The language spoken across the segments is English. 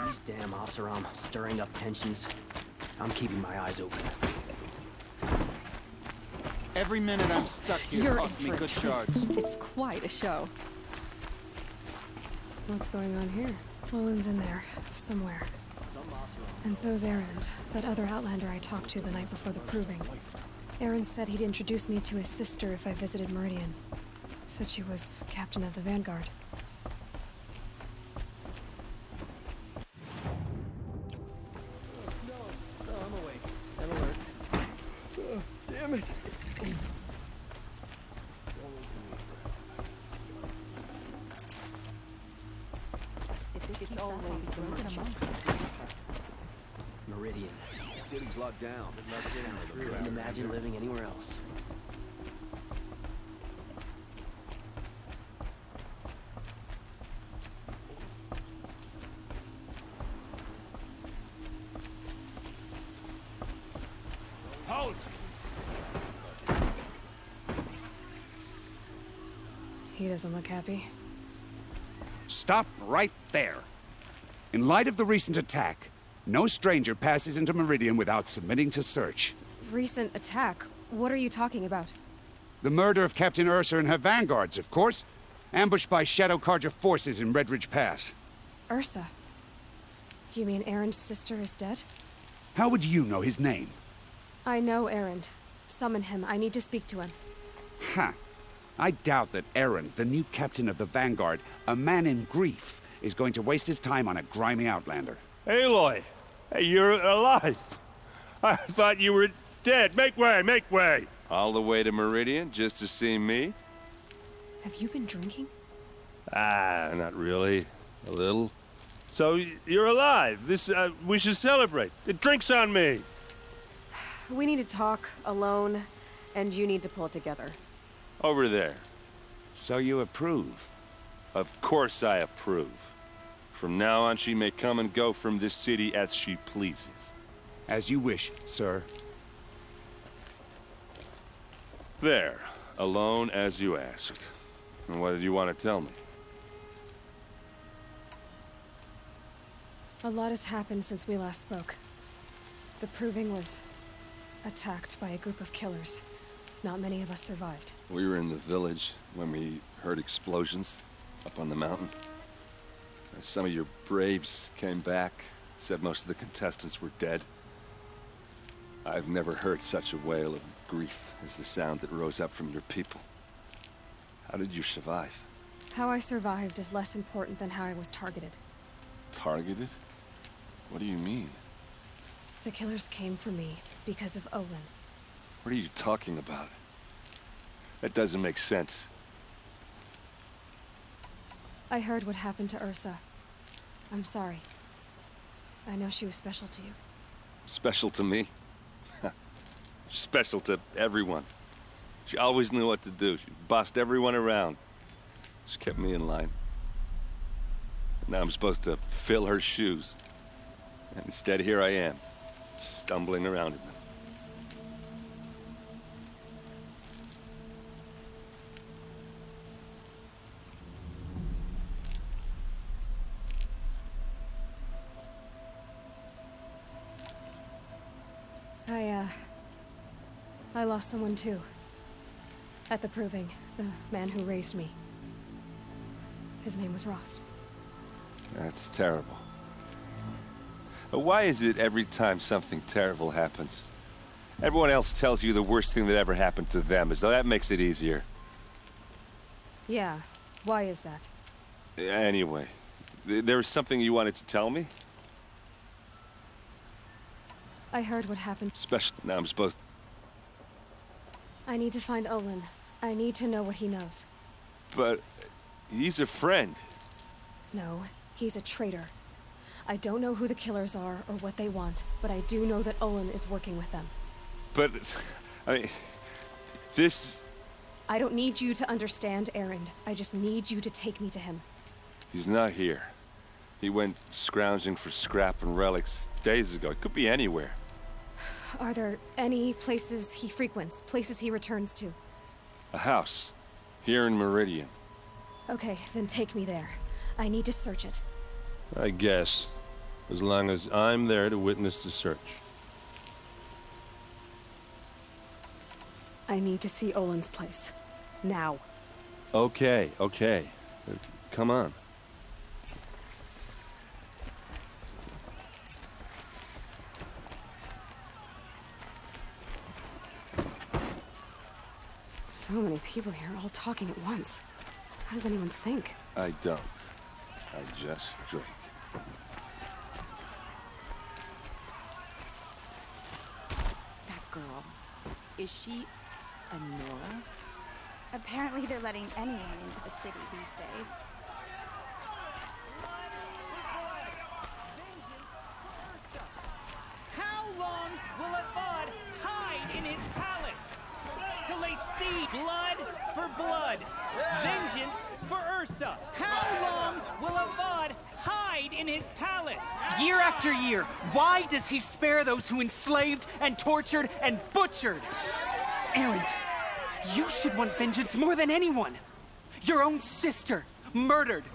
These damn Oseram stirring up tensions. I'm keeping my eyes open. Every minute I'm stuck here costs me good shards. It's quite a show. What's going on here? Owen's in there, somewhere. And so's Erend, that other Outlander I talked to the night before the proving. Erend said he'd introduce me to his sister if I visited Meridian. Said she was captain of the Vanguard. No, I'm awake. I'm alert. Damn it. It's always the merchant. Meridian. The city's locked down. Couldn't imagine living anywhere else. Hold! He doesn't look happy. Stop right there. In light of the recent attack, no stranger passes into Meridian without submitting to search. Recent attack? What are you talking about? The murder of Captain Ursa and her vanguards, of course. Ambushed by Shadow Carja forces in Redridge Pass. Ursa? You mean Erend's sister is dead? How would you know his name? I know Erend. Summon him. I need to speak to him. Ha! I doubt that Erend, the new captain of the Vanguard, a man in grief, is going to waste his time on a grimy outlander. Aloy! Hey, you're alive! I thought you were dead. Make way, make way! All the way to Meridian just to see me? Have you been drinking? Ah, not really. A little. So, you're alive. We should celebrate. The drink's on me! We need to talk, alone, and you need to pull it together. Over there. So you approve? Of course I approve. From now on, she may come and go from this city as she pleases. As you wish, sir. There. Alone as you asked. And what did you want to tell me? A lot has happened since we last spoke. The Proving was attacked by a group of killers. Not many of us survived. We were in the village when we heard explosions up on the mountain. Some of your braves came back, said most of the contestants were dead. I've never heard such a wail of grief as the sound that rose up from your people. How did you survive? How I survived is less important than how I was targeted. Targeted? What do you mean? The killers came for me because of Olin. What are you talking about? That doesn't make sense. I heard what happened to Ursa. I'm sorry. I know she was special to you. Special to me? Special to everyone. She always knew what to do. She bossed everyone around. She kept me in line. Now I'm supposed to fill her shoes. And instead, here I am, stumbling around in them. I lost someone too. At the Proving, the man who raised me. His name was Rost. That's terrible. But why is it every time something terrible happens, everyone else tells you the worst thing that ever happened to them, as though that makes it easier? Yeah, why is that? Anyway, there was something you wanted to tell me? I heard what happened. Special. Now I'm supposed. I need to find Olin. I need to know what he knows. But he's a friend. No, he's a traitor. I don't know who the killers are or what they want, but I do know that Olin is working with them. But, I mean, this... I don't need you to understand, Erend. I just need you to take me to him. He's not here. He went scrounging for scrap and relics days ago. It could be anywhere. Are there any places he frequents, places he returns to? A house. Here in Meridian. Okay, then take me there. I need to search it. I guess. as long as I'm there to witness the search. I need to see Olin's place. Now. Okay, okay. Come on. So many people here, all talking at once. How does anyone think? I don't. I just drink. That girl. Is she a Nora? Apparently they're letting anyone into the city these days. How long will a bud hide in his palace? Till they see blood for blood, vengeance for Ursa. How long will a bud hide in his palace? Year after year, why does he spare those who enslaved and tortured and butchered? Erend, you should want vengeance more than anyone. Your own sister, murdered,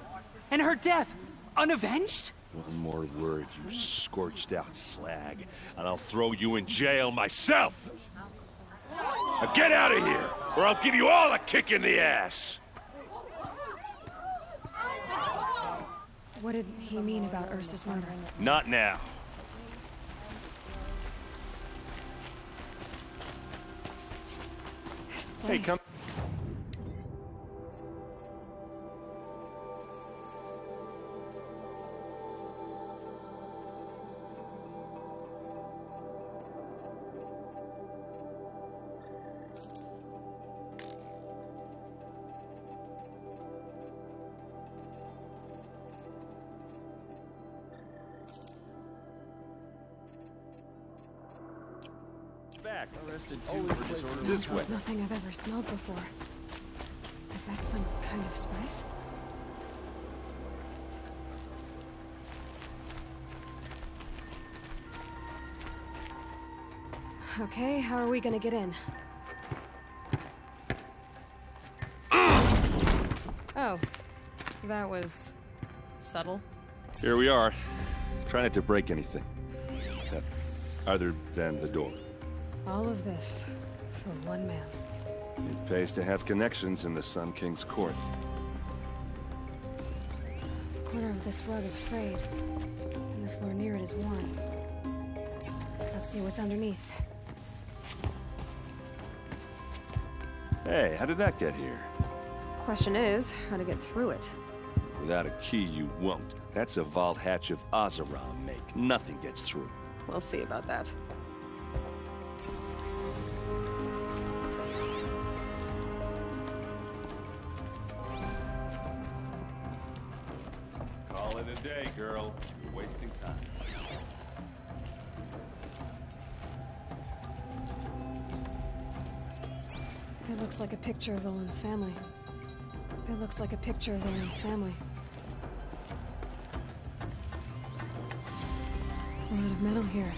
and her death, unavenged? One more word, you scorched out slag, and I'll throw you in jail myself! Now get out of here, or I'll give you all a kick in the ass! What did he mean about Ursa's murder? Not now. This Hey, place. come. Back. Arrested too for disorderly. This way. Nothing I've ever smelled before. Is that some kind of spice? Okay, how are we gonna get in? Oh, that was subtle. Here we are. Try not to break anything. Other than the door. All of this for one man. It pays to have connections in the Sun King's court. The corner of this rug is frayed, and the floor near it is worn. Let's see what's underneath. Hey, how did that get here? Question is, how to get through it. Without a key, you won't. That's a vault hatch of Ozeron make. Nothing gets through. We'll see about that. Call it a day, girl. You're wasting time. It looks like a picture of Olin's family. It looks like a picture of Olin's family. A lot of metal here.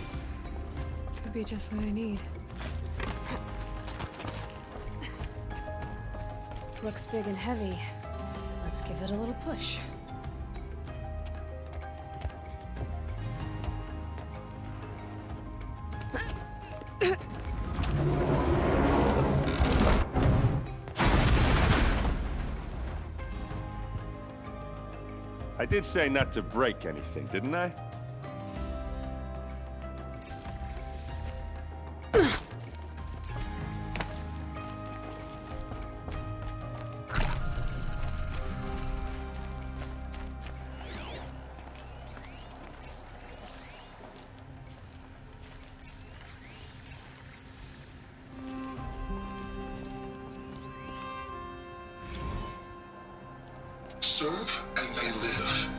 Could be just what I need. Looks big and heavy. Let's give it a little push. I did say not to break anything, didn't I? Serve and they live.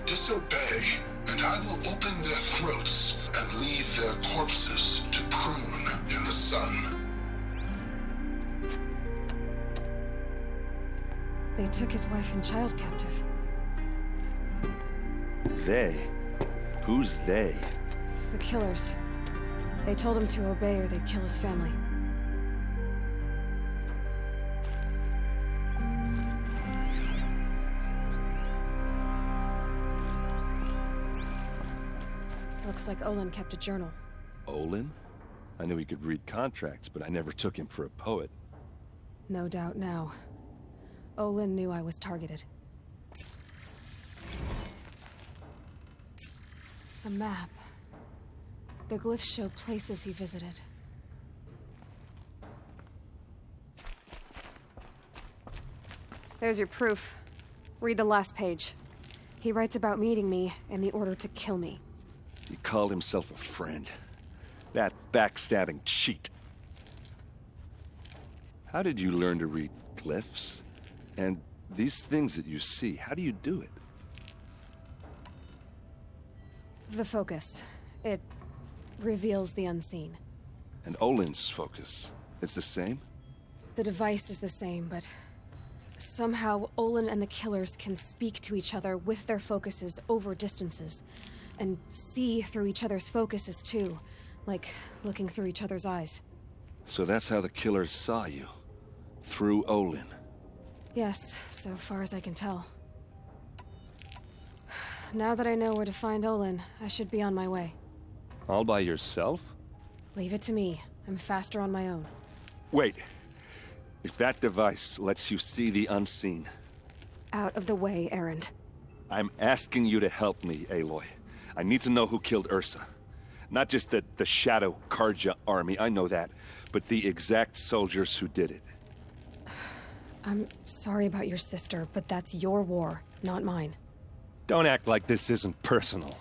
Disobey, and I will open their throats and leave their corpses to prune in the sun. They took his wife and child captive. They? Who's they? The killers. They told him to obey or they'd kill his family. Looks like Olin kept a journal. Olin? I knew he could read contracts, but I never took him for a poet. No doubt now. Olin knew I was targeted. A map. The glyphs show places he visited. There's your proof. Read the last page. He writes about meeting me and the order to kill me. He called himself a friend. That backstabbing cheat. How did you learn to read glyphs? And these things that you see, how do you do it? The focus. It reveals the unseen. And Olin's focus, it's the same? The device is the same, but somehow Olin and the killers can speak to each other with their focuses over distances. And see through each other's focuses too. Like looking through each other's eyes. So that's how the killers saw you? Through Olin? Yes, so far as I can tell. Now that I know where to find Olin, I should be on my way. All by yourself? Leave it to me. I'm faster on my own. Wait. If that device lets you see the unseen... Out of the way, Erend. I'm asking you to help me, Aloy. I need to know who killed Ursa. Not just the Shadow Karja army, I know that, but the exact soldiers who did it. I'm sorry about your sister, but that's your war, not mine. Don't act like this isn't personal.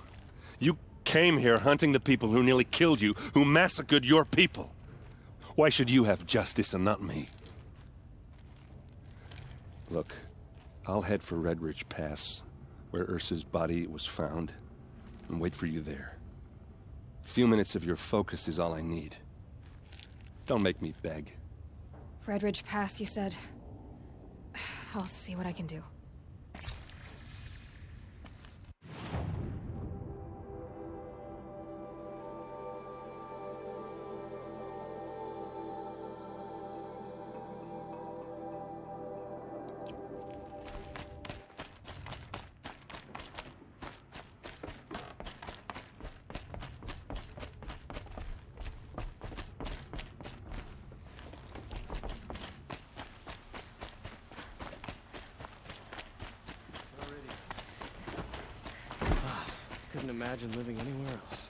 You came here hunting the people who nearly killed you, who massacred your people. Why should you have justice and not me? Look, I'll head for Red Ridge Pass, where Ursa's body was found, and wait for you there. A few minutes of your focus is all I need. Don't make me beg. Red Ridge Pass, you said? I'll see what I can do. Couldn't imagine living anywhere else.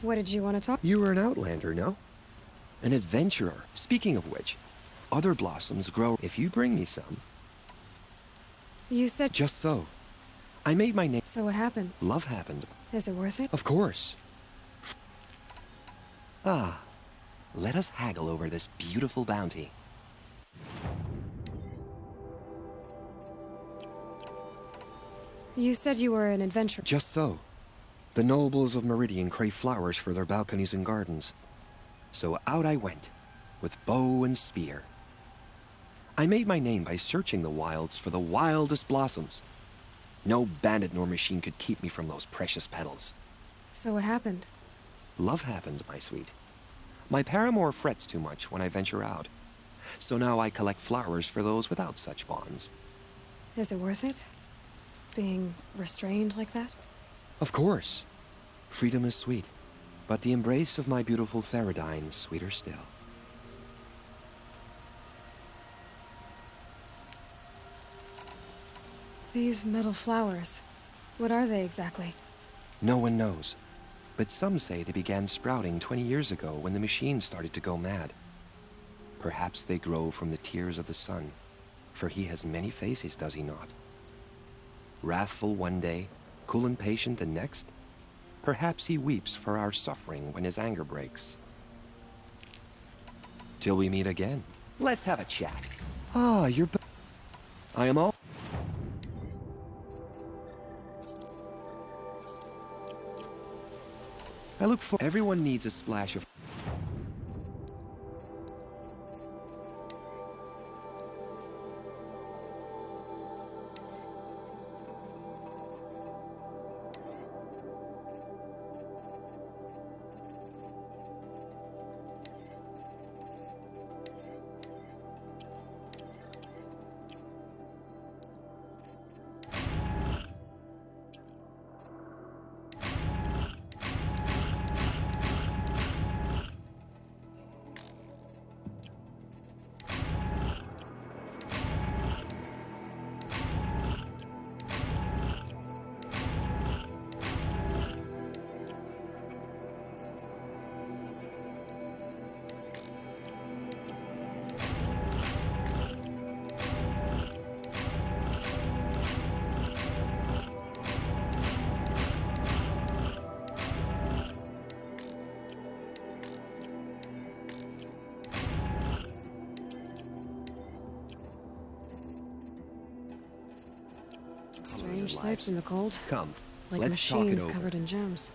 What did you want to talk? You were an outlander, no? An adventurer. Speaking of which, other blossoms grow if you bring me some. You said... Just so. I made my name... So what happened? Love happened. Is it worth it? Of course. Ah, let us haggle over this beautiful bounty. You said you were an adventurer. Just so. The nobles of Meridian crave flowers for their balconies and gardens. So out I went, with bow and spear. I made my name by searching the wilds for the wildest blossoms. No bandit nor machine could keep me from those precious petals. So what happened? Love happened, my sweet. My paramour frets too much when I venture out. So now I collect flowers for those without such bonds. Is it worth it? Being restrained like that? Of course. Freedom is sweet, but the embrace of my beautiful Theridine is sweeter still. These metal flowers, what are they exactly? No one knows, but some say they began sprouting 20 years ago when the machines started to go mad. Perhaps they grow from the tears of the sun, for he has many faces, does he not? Wrathful one day, cool and patient the next. Perhaps he weeps for our suffering when his anger breaks. Till we meet again. Let's have a chat. Ah, you're... I am all... I look for... Everyone needs a splash of... lives. sights in the cold. Come, Like let's talk it machines over. covered in gems.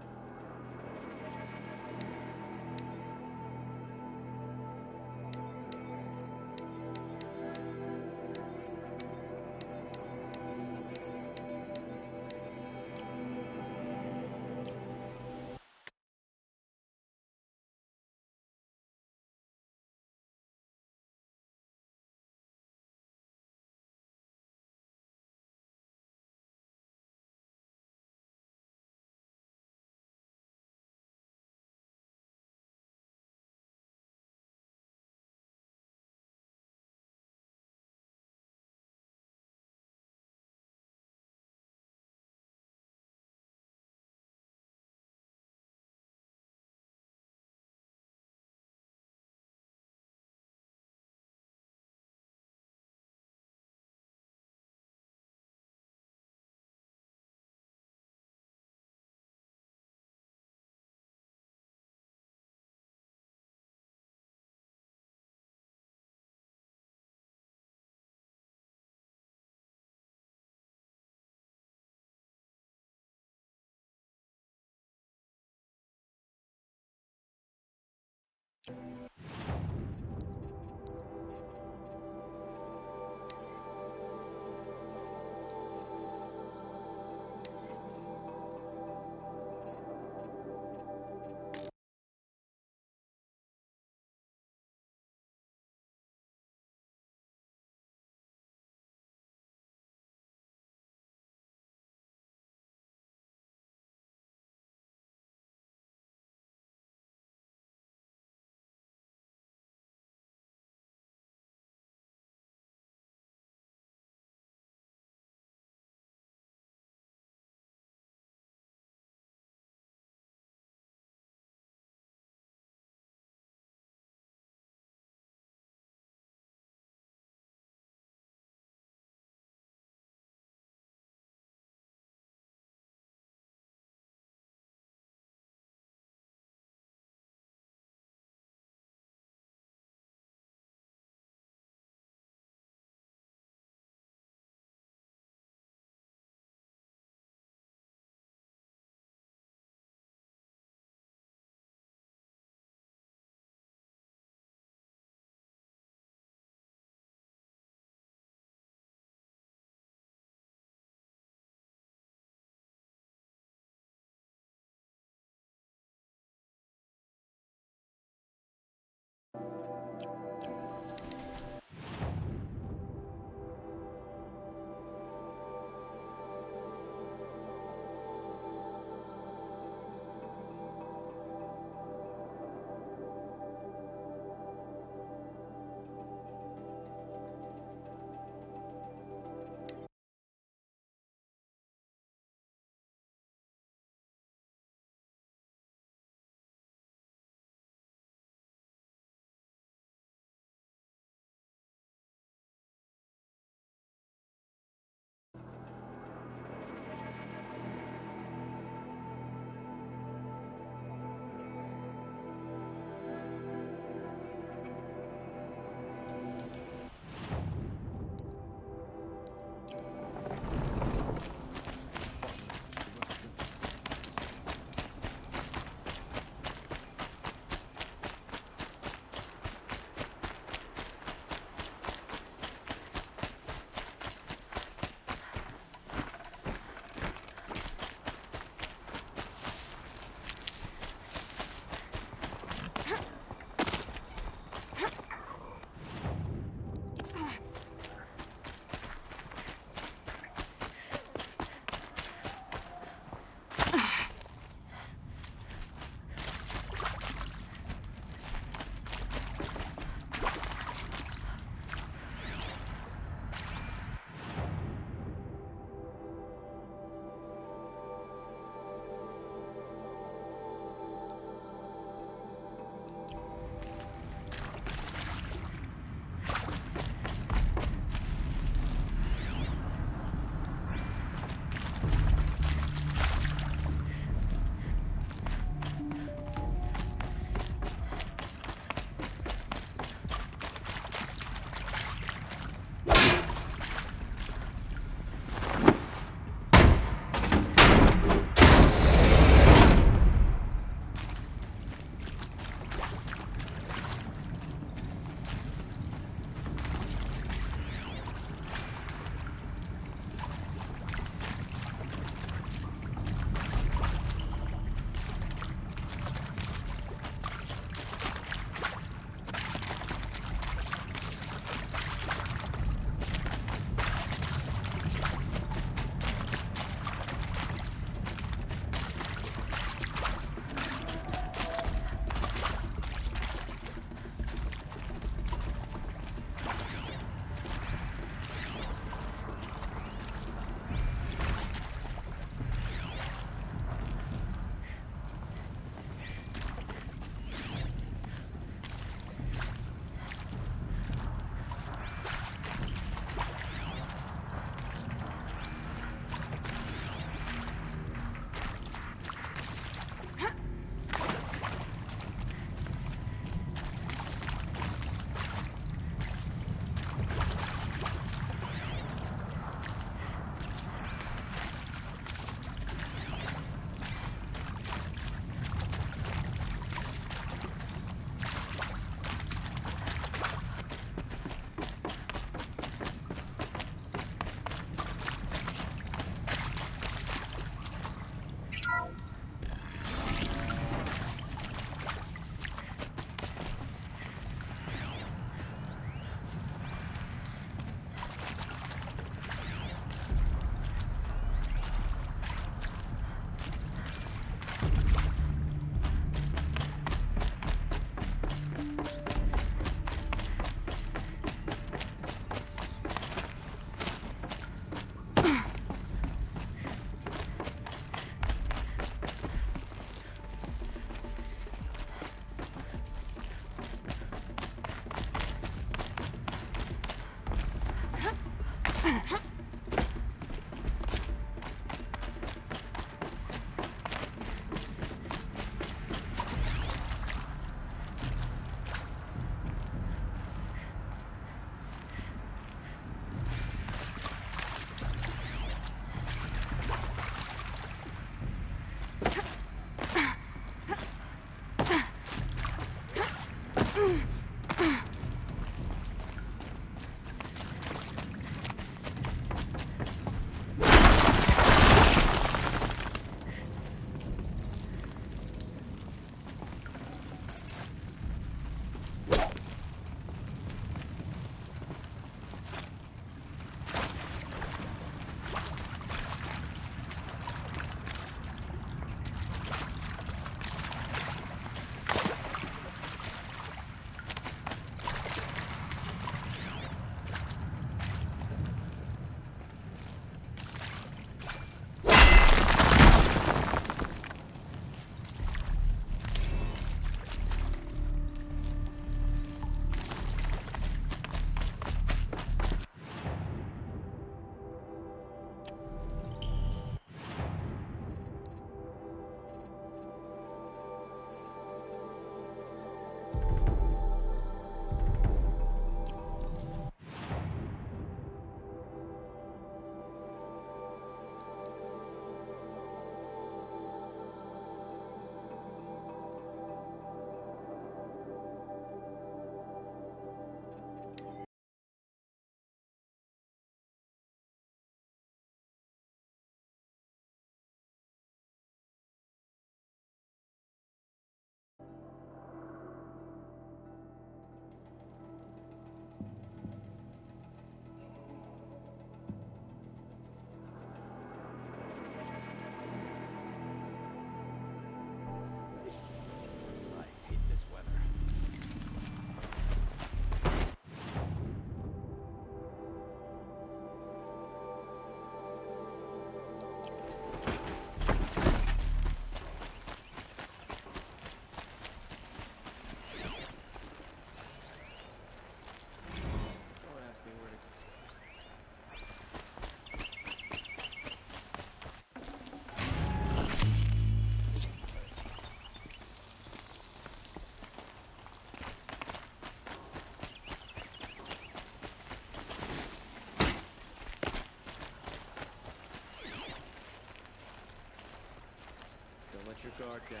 your guard down.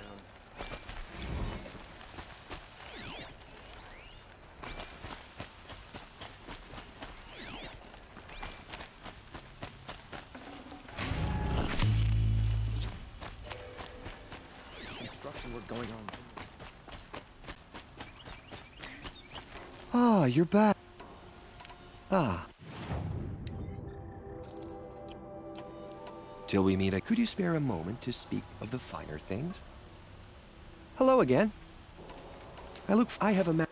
Construction work going on. Ah, you're back. Ah. Till we meet, could you spare a moment to speak of the finer things? Hello again. I have a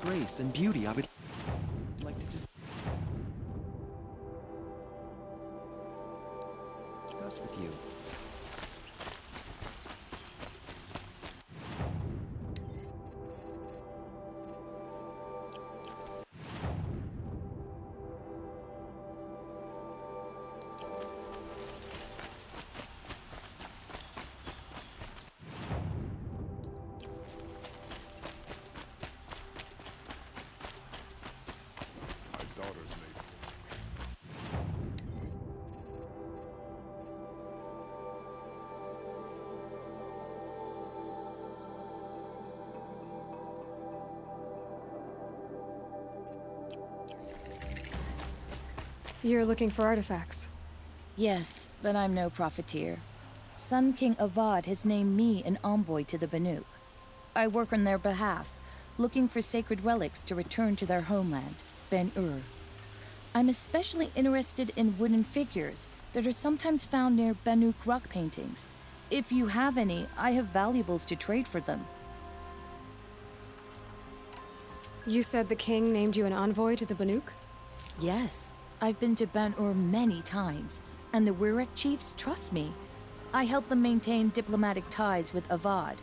grace and beauty, I would like to just discuss with you. You're looking for artifacts. Yes, but I'm no profiteer. Sun King Avad has named me an envoy to the Banuk. I work on their behalf, looking for sacred relics to return to their homeland, Ben-Ur. I'm especially interested in wooden figures that are sometimes found near Banuk rock paintings. If you have any, I have valuables to trade for them. You said the king named you an envoy to the Banuk? Yes, I've been to Ben-Ur many times, and the Wirek chiefs trust me. I help them maintain diplomatic ties with Avad.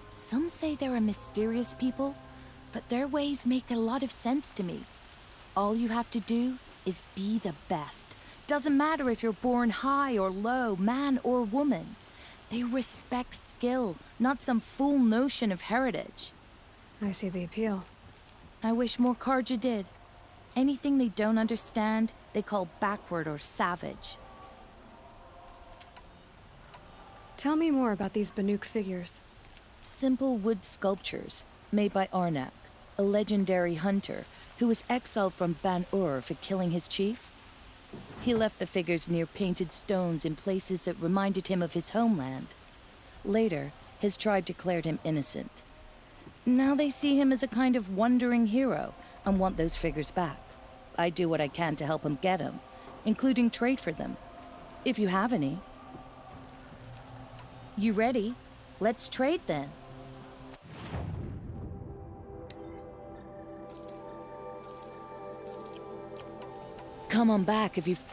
Some say they're a mysterious people, but their ways make a lot of sense to me. All you have to do is be the best. Doesn't matter if you're born high or low, man or woman. They respect skill, not some fool notion of heritage. I see the appeal. I wish more Karja did. Anything they don't understand, they call backward or savage. Tell me more about these Banuk figures. Simple wood sculptures made by Arnak, a legendary hunter who was exiled from Ban-Ur for killing his chief. He left the figures near painted stones in places that reminded him of his homeland. Later, his tribe declared him innocent. Now they see him as a kind of wandering hero and want those figures back. I do what I can to help him get them, including trade for them, if you have any. You ready? Let's trade then. Come on back if you've...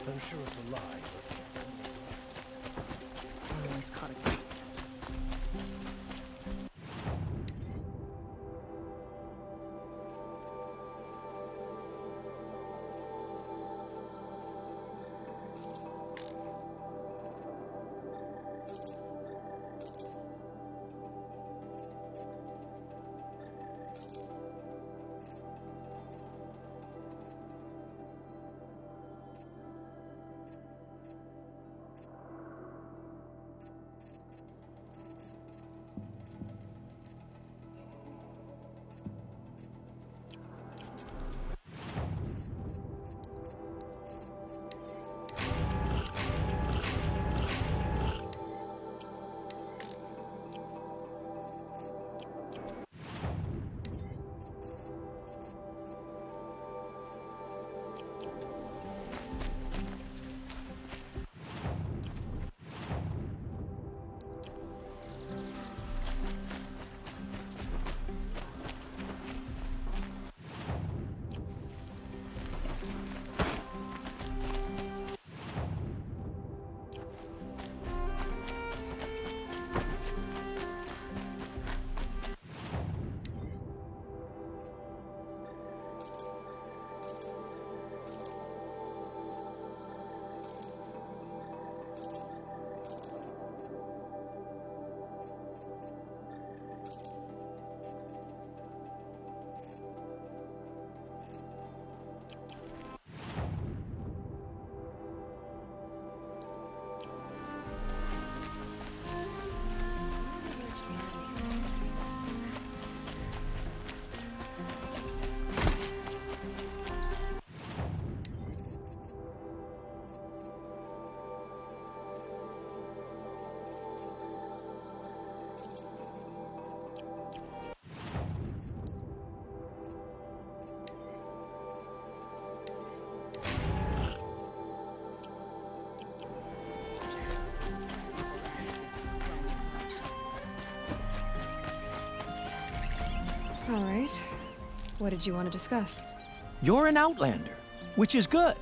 I'm sure it's a lie. I always caught it. All right. What did you want to discuss? You're an outlander, which is good.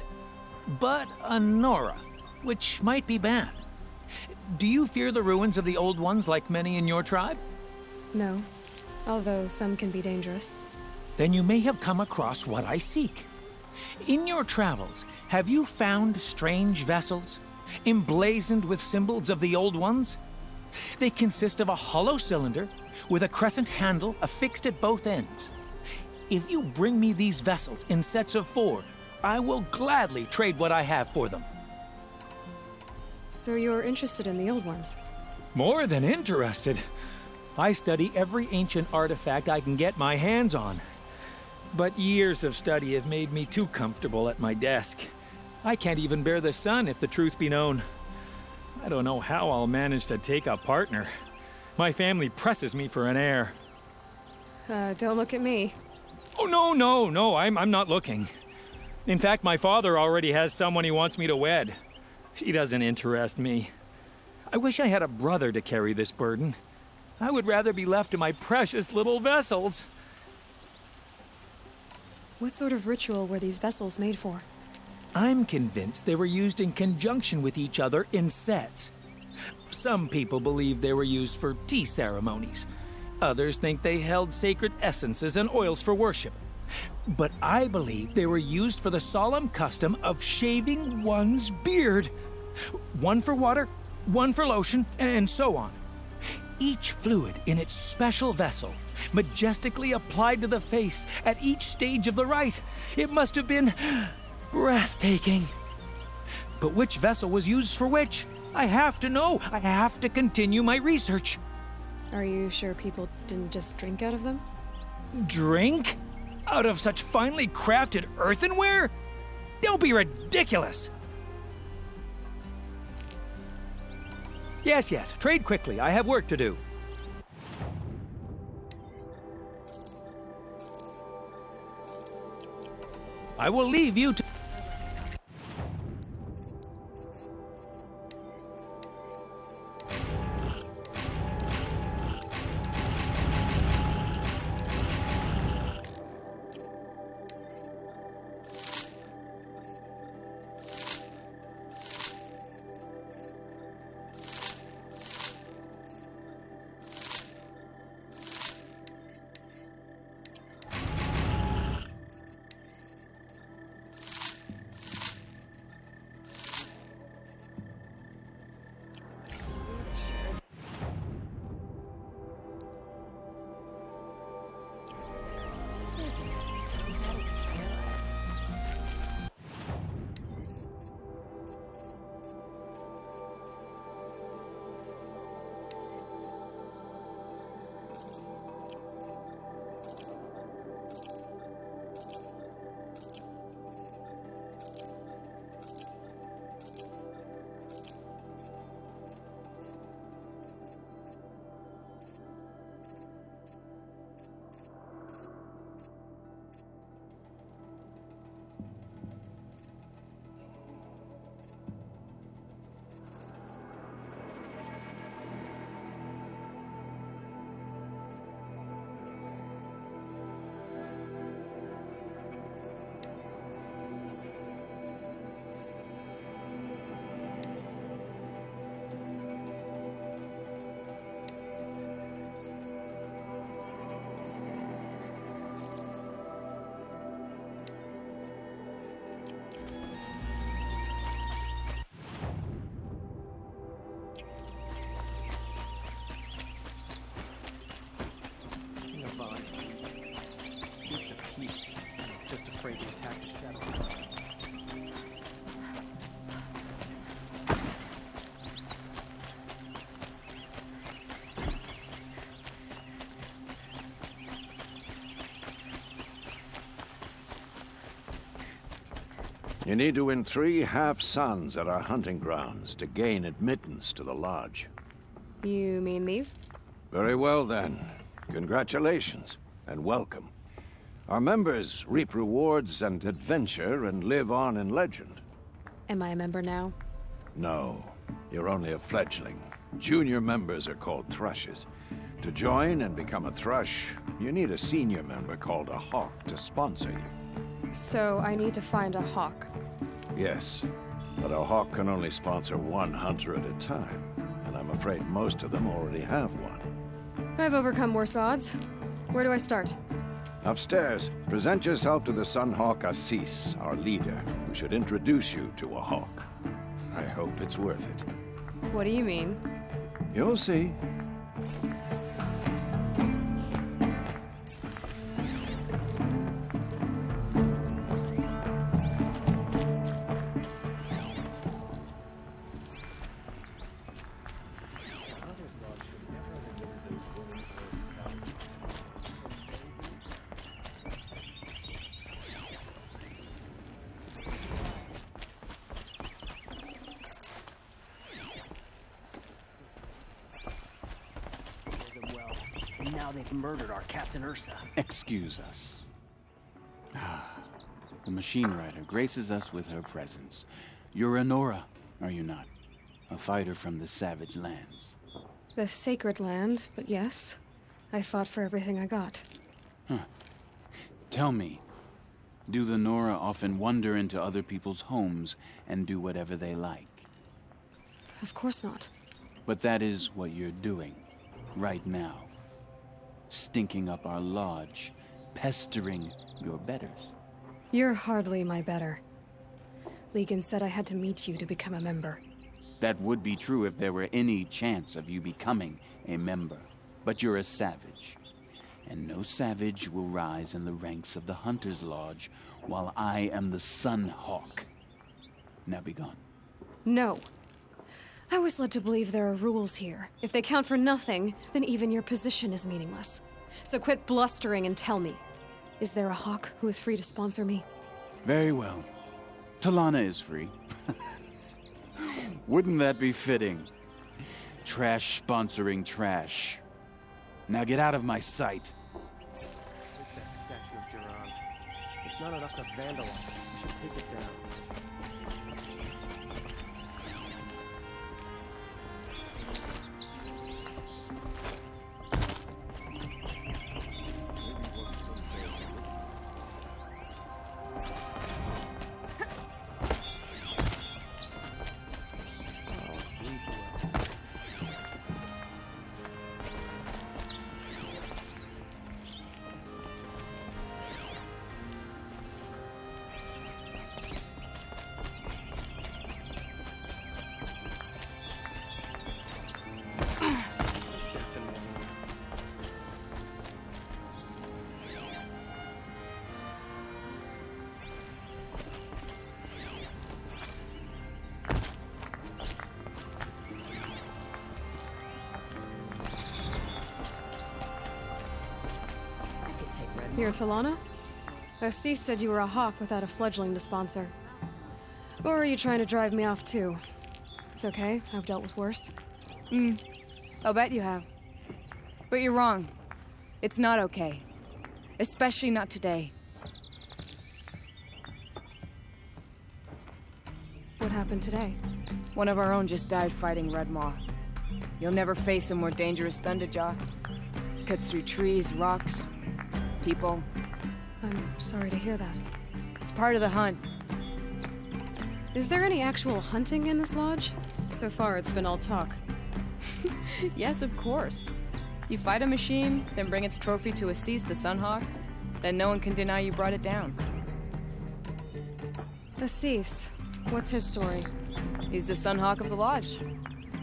But a Nora, which might be bad. Do you fear the ruins of the Old Ones like many in your tribe? No. Although some can be dangerous. Then you may have come across what I seek. In your travels, have you found strange vessels, emblazoned with symbols of the Old Ones? They consist of a hollow cylinder with a crescent handle affixed at both ends. If you bring me these vessels in sets of 4, I will gladly trade what I have for them. So you're interested in the Old Ones? More than interested. I study every ancient artifact I can get my hands on. But years of study have made me too comfortable at my desk. I can't even bear the sun, if the truth be known. I don't know how I'll manage to take a partner. My family presses me for an heir. Don't look at me. Oh, no, I'm not looking. In fact, my father already has someone he wants me to wed. She doesn't interest me. I wish I had a brother to carry this burden. I would rather be left to my precious little vessels. What sort of ritual were these vessels made for? I'm convinced they were used in conjunction with each other in sets. Some people believe they were used for tea ceremonies. Others think they held sacred essences and oils for worship. But I believe they were used for the solemn custom of shaving one's beard. One for water, one for lotion, and so on. Each fluid in its special vessel, majestically applied to the face at each stage of the rite. It must have been breathtaking. But which vessel was used for which? I have to know. I have to continue my research. Are you sure people didn't just drink out of them? Drink? Out of such finely crafted earthenware? Don't be ridiculous! Yes, trade quickly. I have work to do. I will leave you to... afraid to attack the shadow. You need to win 3 half-suns at our hunting grounds to gain admittance to the lodge. You mean these? Very well, then. Congratulations, and welcome. Our members reap rewards and adventure and live on in legend. Am I a member now? No, you're only a fledgling. Junior members are called thrushes. To join and become a thrush, you need a senior member called a hawk to sponsor you. So I need to find a hawk. Yes, but a hawk can only sponsor one hunter at a time, and I'm afraid most of them already have one. I've overcome worse odds. Where do I start? Upstairs, present yourself to the Sunhawk Assis, our leader, who should introduce you to a hawk. I hope it's worth it. What do you mean? You'll see. Now they've murdered our Captain Ursa. Excuse us. The machine rider graces us with her presence. You're a Nora, are you not? A fighter from the Savage Lands. The sacred land, but yes. I fought for everything I got. Tell me, do the Nora often wander into other people's homes and do whatever they like? Of course not. But that is what you're doing, right now. Stinking up our lodge, pestering your betters. You're hardly my better. Legan said I had to meet you to become a member. That would be true if there were any chance of you becoming a member. But you're a savage. And no savage will rise in the ranks of the Hunter's Lodge while I am the Sun Hawk. Now be gone. No. I was led to believe there are rules here. If they count for nothing, then even your position is meaningless. So quit blustering and tell me. Is there a hawk who is free to sponsor me? Very well. Talana is free. Wouldn't that be fitting? Trash sponsoring trash. Now get out of my sight. Statue of Duran. It's not enough to vandalize it. We should take it down. You're Talana? Assis said you were a hawk without a fledgling to sponsor. Or are you trying to drive me off too? It's okay, I've dealt with worse. I'll bet you have. But you're wrong. It's not okay. Especially not today. What happened today? One of our own just died fighting Red Maw. You'll never face a more dangerous Thunderjaw. Cuts through trees, rocks, people. I'm sorry to hear that. It's part of the hunt. Is there any actual hunting in this lodge? So far, it's been all talk. Yes, of course. You fight a machine, then bring its trophy to Assis the Sunhawk, then no one can deny you brought it down. Assis, what's his story? He's the Sunhawk of the Lodge.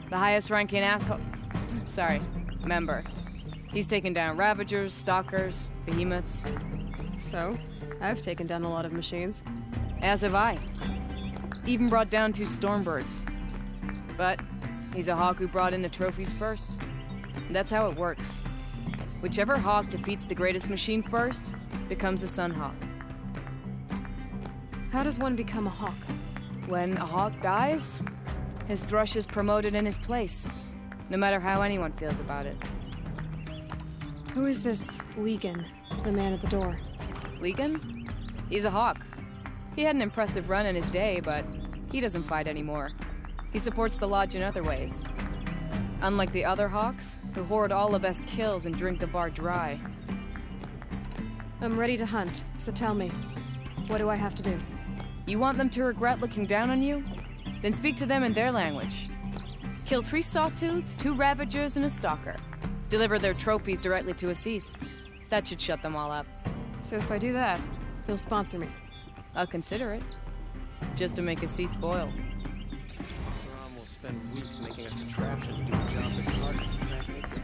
The highest ranking member. He's taken down Ravagers, Stalkers, Behemoths. So, I've taken down a lot of machines. As have I. Even brought down 2 Stormbirds. But he's a hawk who brought in the trophies first. And that's how it works. Whichever hawk defeats the greatest machine first becomes a Sunhawk. How does one become a hawk? When a hawk dies, his thrush is promoted in his place, no matter how anyone feels about it. Who is this Legan, the man at the door? Legan? He's a hawk. He had an impressive run in his day, but he doesn't fight anymore. He supports the lodge in other ways. Unlike the other Hawks, who hoard all of us kills and drink the bar dry. I'm ready to hunt, so tell me, what do I have to do? You want them to regret looking down on you? Then speak to them in their language. Kill 3 sawtooths, 2 ravagers, and a stalker. Deliver their trophies directly to Assis. That should shut them all up. So if I do that, you'll sponsor me? I'll consider it. Just to make Assis boil. Rom will spend weeks making a contraption to do a job that hard to track make it.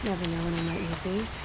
Never know when I might need these.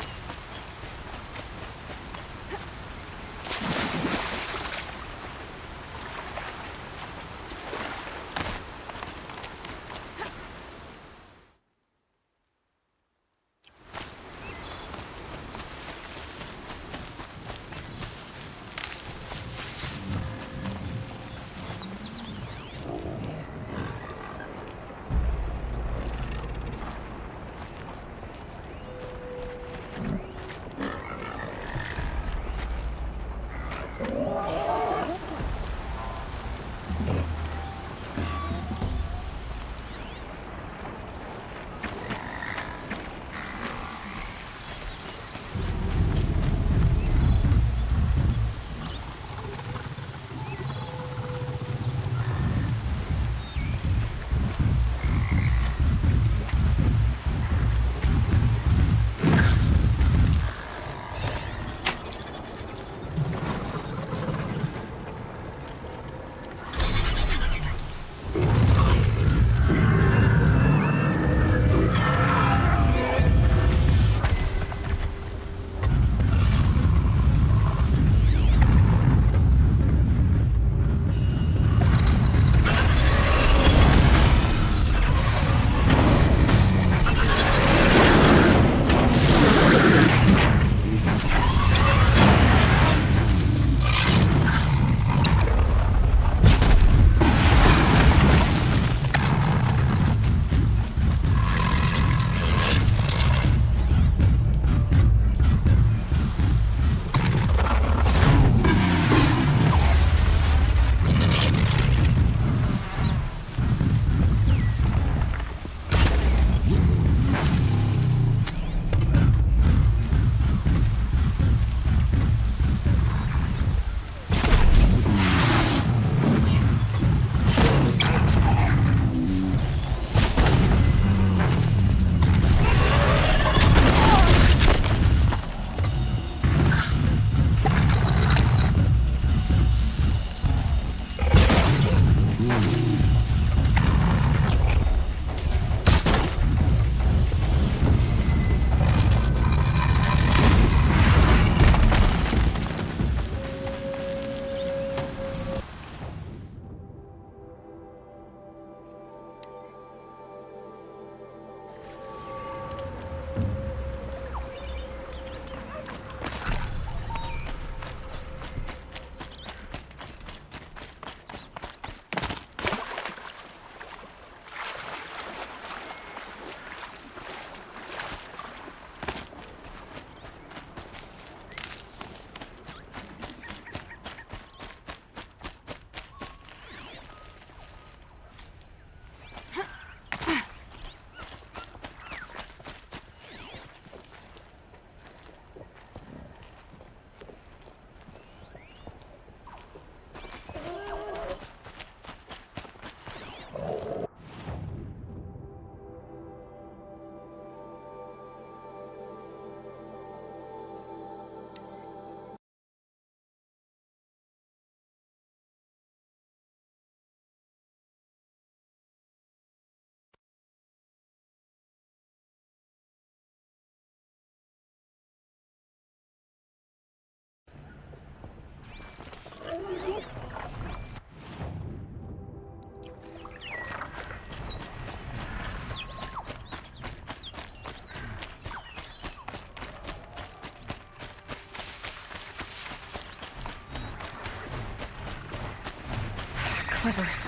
Clever.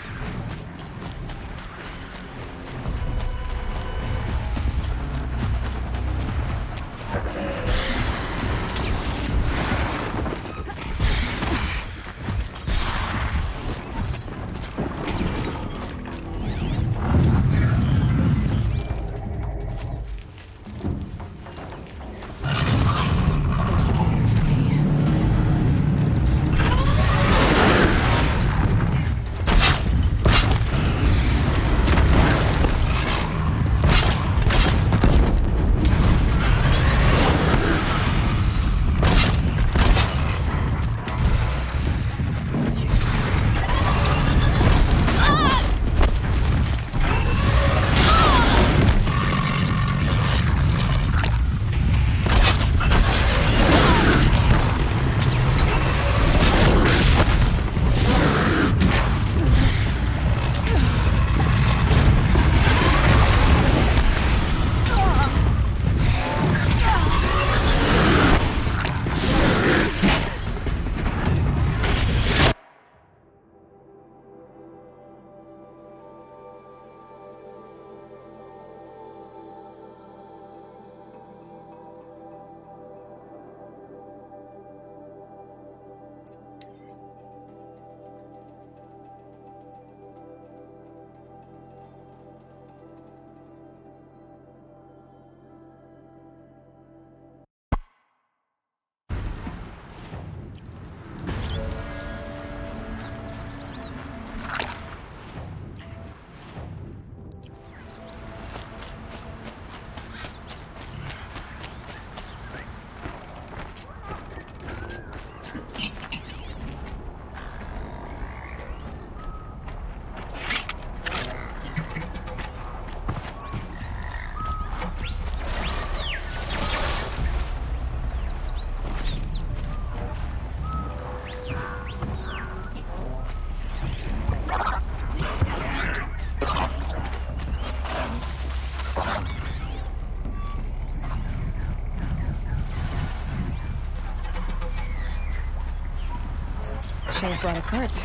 should have brought a cart.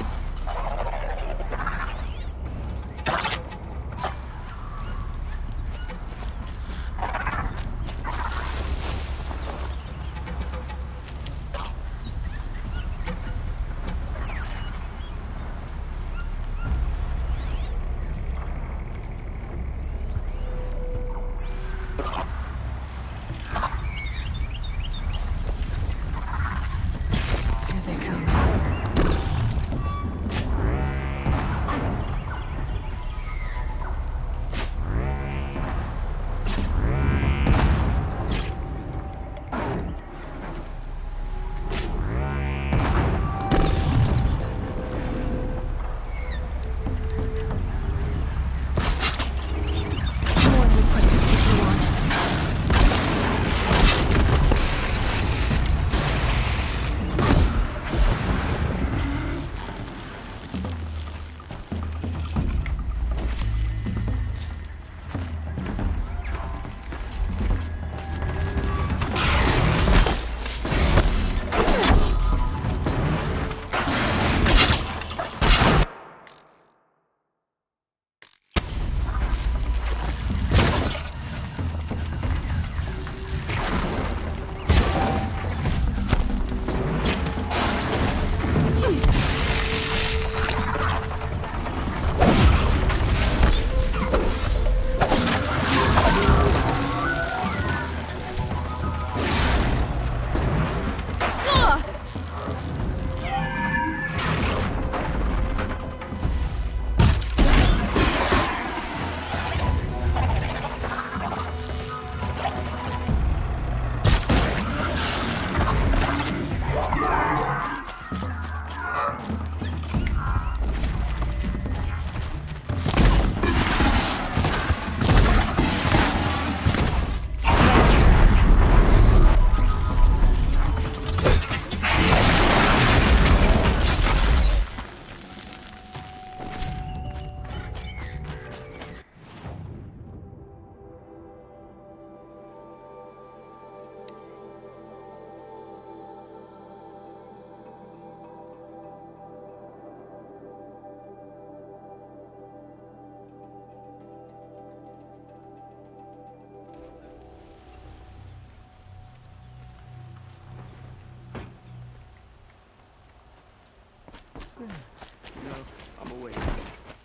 No, I'm awake.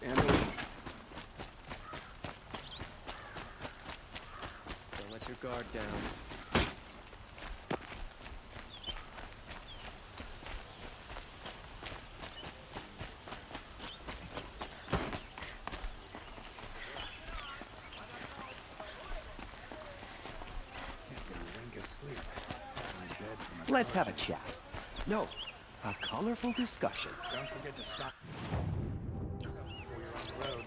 And awake. Don't let your guard down. Let's have a chat. No, a colorful discussion. Don't forget to stop before you're on the road.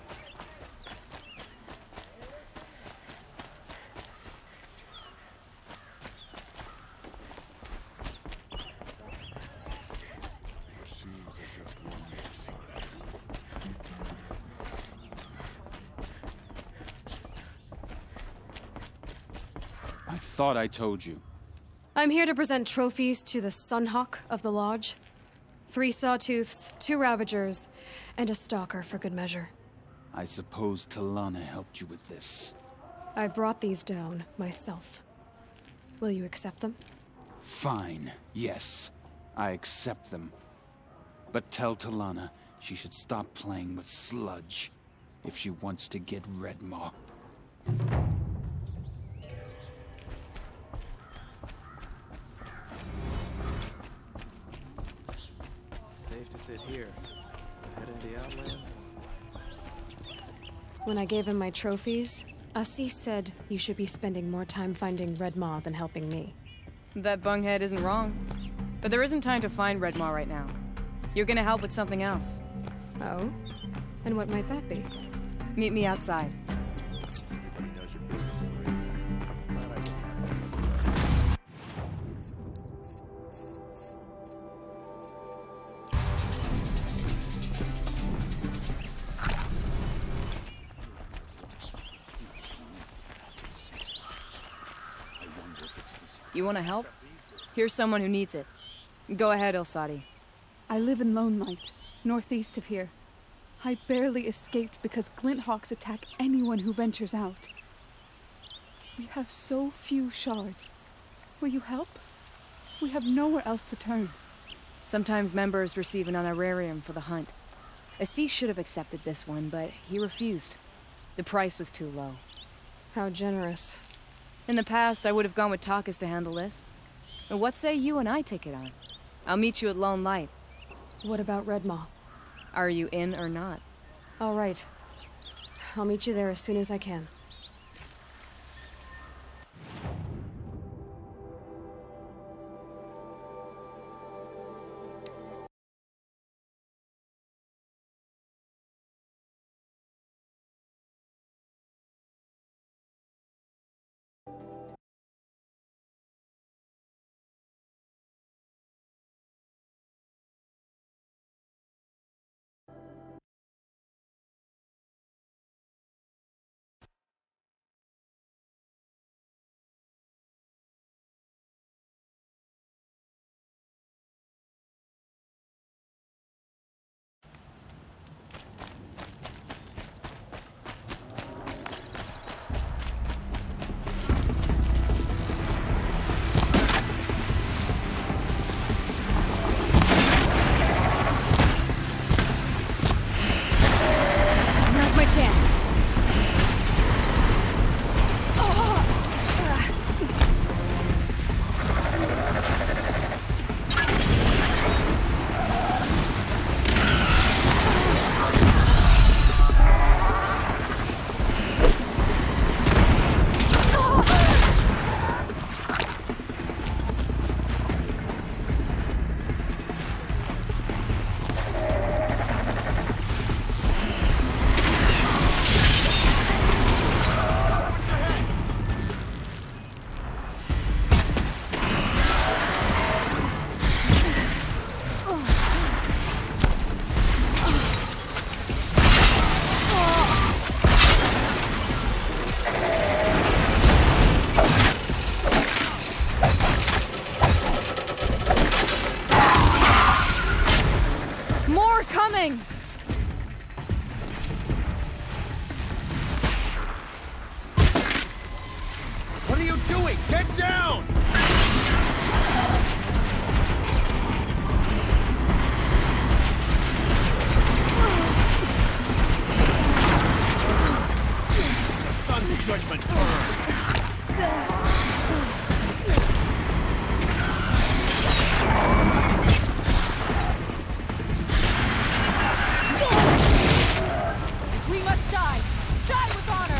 I thought I told you. I'm here to present trophies to the Sunhawk of the Lodge. 3 Sawtooths, 2 Ravagers, and a Stalker for good measure. I suppose Talana helped you with this. I brought these down myself. Will you accept them? Fine, yes. I accept them. But tell Talana she should stop playing with sludge if she wants to get Redmaw. Safe to sit here. Head into the Outland. When I gave him my trophies, Ussie said you should be spending more time finding Redmaw than helping me. That bunghead isn't wrong. But there isn't time to find Redmaw right now. You're gonna help with something else. Oh? And what might that be? Meet me outside. Everybody knows your business already. Glad I did. You wanna help? Here's someone who needs it. Go ahead, Ilsati. I live in Lone Light, northeast of here. I barely escaped because Glinthawks attack anyone who ventures out. We have so few shards. Will you help? We have nowhere else to turn. Sometimes members receive an honorarium for the hunt. Assis should have accepted this one, but he refused. The price was too low. How generous. In the past, I would have gone with Takas to handle this. And what say you and I take it on? I'll meet you at Lone Light. What about Redmaw? Are you in or not? All right. I'll meet you there as soon as I can. What are you doing? Get down! The sun's judgment burns. If we must die, die with honor!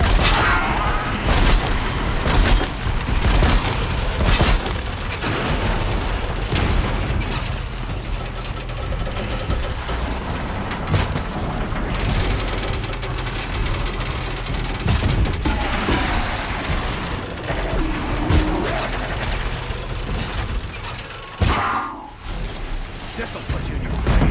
This'll put you in your grave.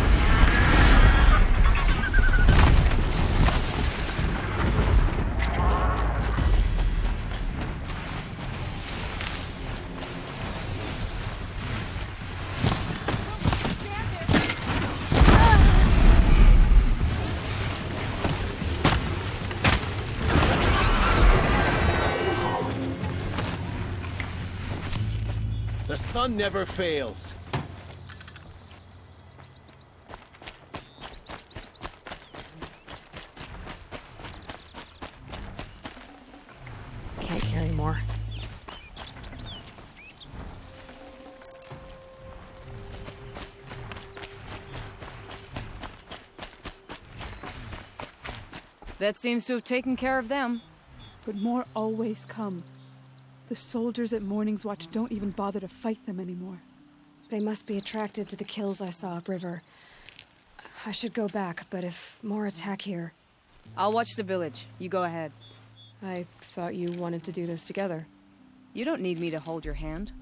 The sun never fails. Can't carry more. That seems to have taken care of them. But more always come. The soldiers at Morning's Watch don't even bother to fight them anymore. They must be attracted to the kills I saw upriver. I should go back, but if more attack here... I'll watch the village. You go ahead. I thought you wanted to do this together. You don't need me to hold your hand.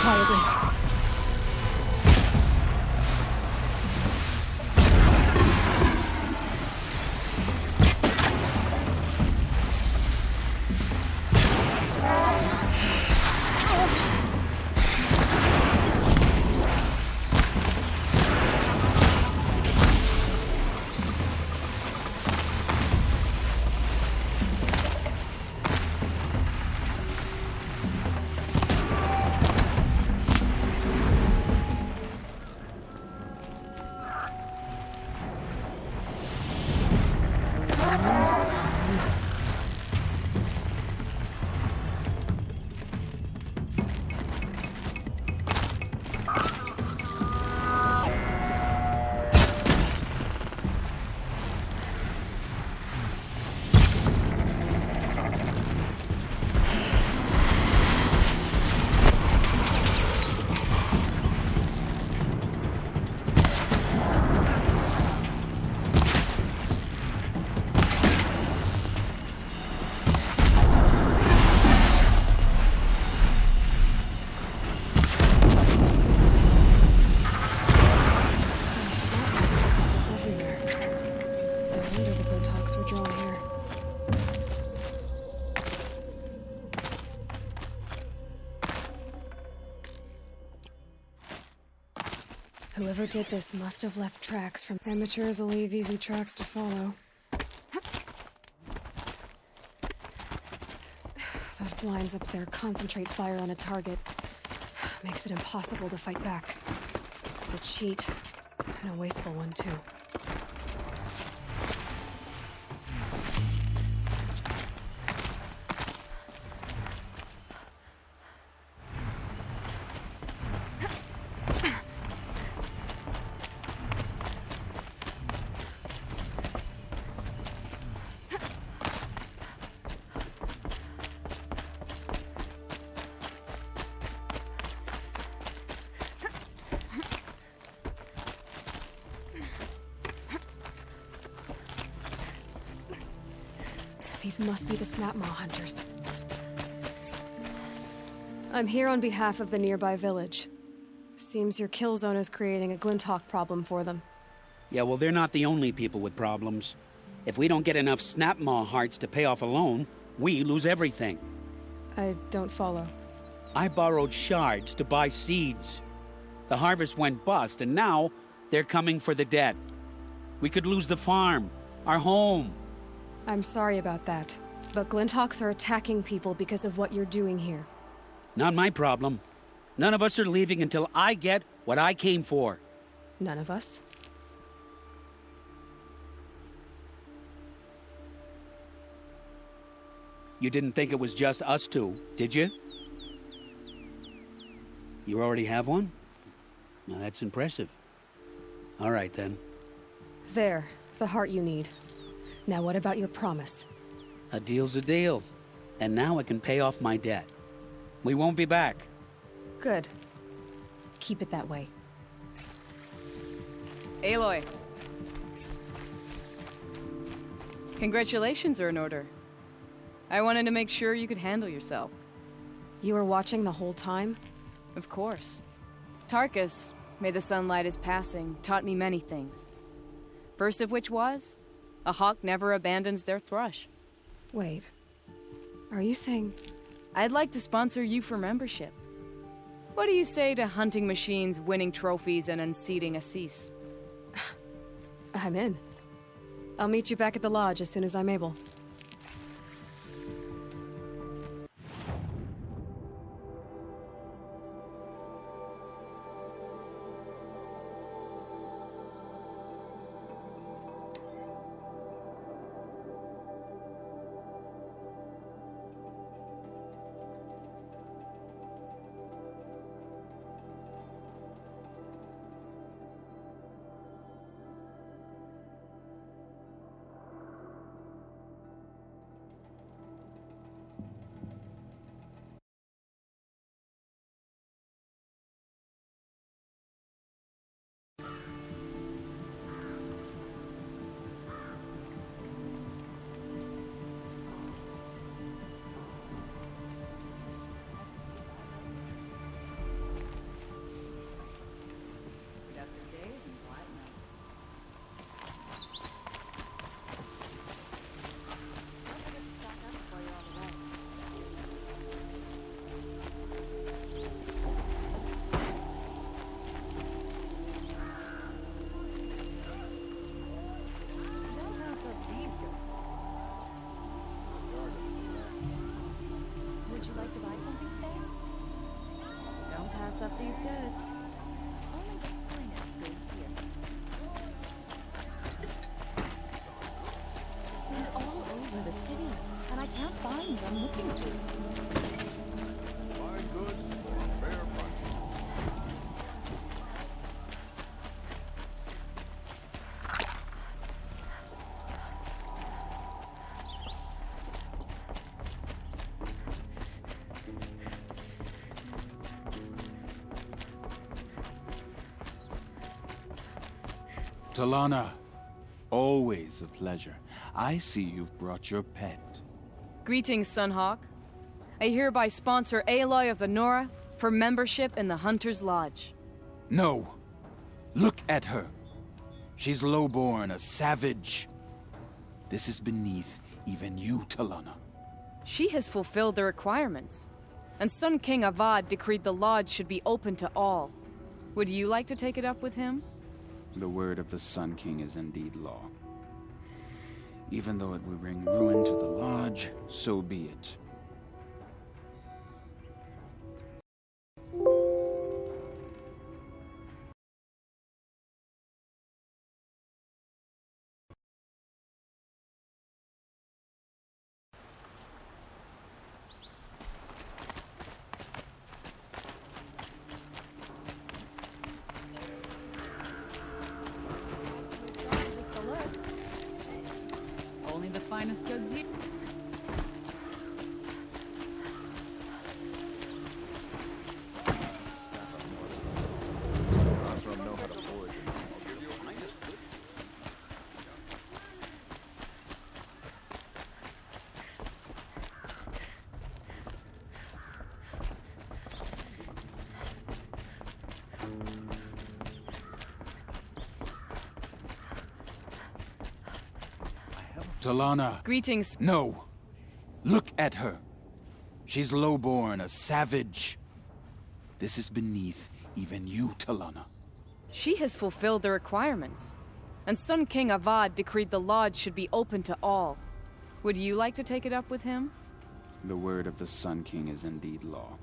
quietly. Whoever did this must have left tracks from amateurs will leave easy tracks to follow. Those blinds up there concentrate fire on a target. Makes it impossible to fight back. It's a cheat, and a wasteful one too. These must be the Snapmaw hunters. I'm here on behalf of the nearby village. Seems your kill zone is creating a Glinthawk problem for them. Yeah, well, they're not the only people with problems. If we don't get enough Snapmaw hearts to pay off a loan, we lose everything. I don't follow. I borrowed shards to buy seeds. The harvest went bust, and now they're coming for the debt. We could lose the farm, our home. I'm sorry about that, but Glinthawks are attacking people because of what you're doing here. Not my problem. None of us are leaving until I get what I came for. None of us? You didn't think it was just us two, did you? You already have one? Now that's impressive. All right, then. There, the heart you need. Now what about your promise? A deal's a deal. And now I can pay off my debt. We won't be back. Good. Keep it that way. Aloy. Congratulations are in order. I wanted to make sure you could handle yourself. You were watching the whole time? Of course. Tarkus, may the sunlight is passing, taught me many things. First of which was, a hawk never abandons their thrush. Wait. Are you saying... I'd like to sponsor you for membership. What do you say to hunting machines, winning trophies, and unseating Assis? I'm in. I'll meet you back at the lodge as soon as I'm able. finest goods. Only the finest goods here. They're all over the city, and I can't find what I'm looking for. Fine goods for a fair price. Talana, always a pleasure. I see you've brought your pet. Greetings, Sunhawk. I hereby sponsor Aloy of the Nora for membership in the Hunter's Lodge. No. Look at her. She's lowborn, a savage. This is beneath even you, Talana. She has fulfilled the requirements, and Sun King Avad decreed the lodge should be open to all. Would you like to take it up with him? The word of the Sun King is indeed law. Even though it will bring ruin to the lodge, so be it. Only the finest goods here. Talana. Greetings. No. Look at her. She's lowborn, a savage. This is beneath even you, Talana. She has fulfilled the requirements, and Sun King Avad decreed the lodge should be open to all. Would you like to take it up with him? The word of the Sun King is indeed law.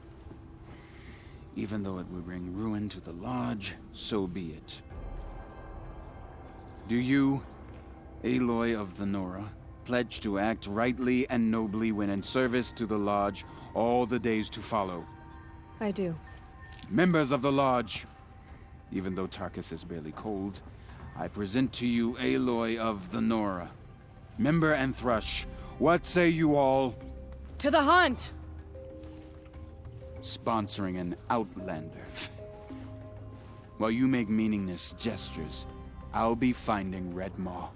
Even though it will bring ruin to the lodge, so be it. Do you, Aloy of the Nora, pledge to act rightly and nobly when in service to the lodge all the days to follow? I do. Members of the lodge, even though Tarkus is barely cold, I present to you Aloy of the Nora. Member and Thrush, what say you all? To the hunt! Sponsoring an outlander. While you make meaningless gestures, I'll be finding Red Maw.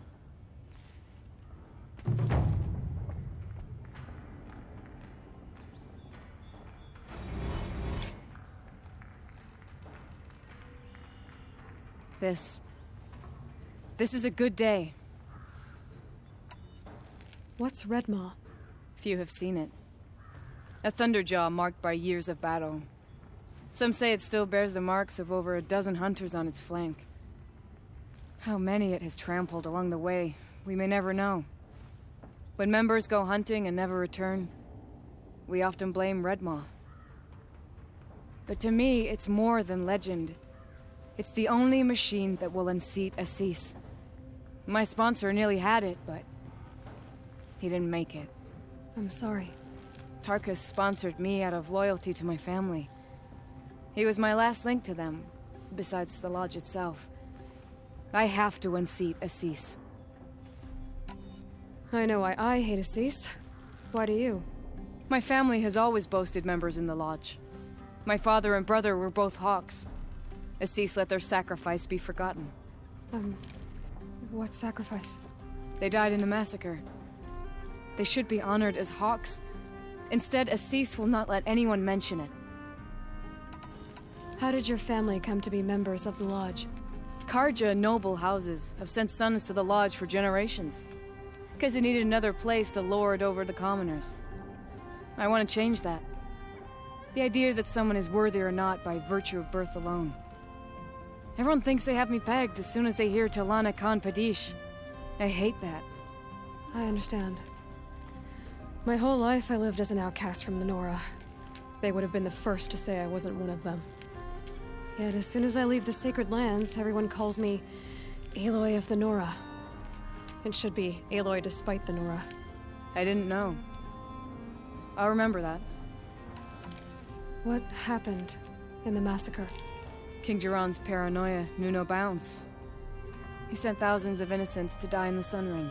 This is a good day. What's Red Maw? Few have seen it. A thunderjaw marked by years of battle. Some say it still bears the marks of over a dozen hunters on its flank. How many it has trampled along the way, we may never know. When members go hunting and never return, we often blame Red Maw. But to me, it's more than legend. It's the only machine that will unseat Assis. My sponsor nearly had it, but he didn't make it. I'm sorry. Tarkus sponsored me out of loyalty to my family. He was my last link to them, besides the lodge itself. I have to unseat Assis. I know why I hate Assis. Why do you? My family has always boasted members in the lodge. My father and brother were both hawks. Assis let their sacrifice be forgotten. What sacrifice? They died in a massacre. They should be honored as hawks. Instead, Assis will not let anyone mention it. How did your family come to be members of the lodge? Karja noble houses have sent sons to the lodge for generations. Because they needed another place to lord over the commoners. I want to change that. The idea that someone is worthy or not by virtue of birth alone. Everyone thinks they have me pegged as soon as they hear Talana Khan Padish. I hate that. I understand. My whole life I lived as an outcast from the Nora. They would have been the first to say I wasn't one of them. Yet as soon as I leave the sacred lands, everyone calls me Aloy of the Nora. It should be Aloy despite the Nora. I didn't know. I'll remember that. What happened in the massacre? King Jiran's paranoia knew no bounds. He sent thousands of innocents to die in the Sun Ring.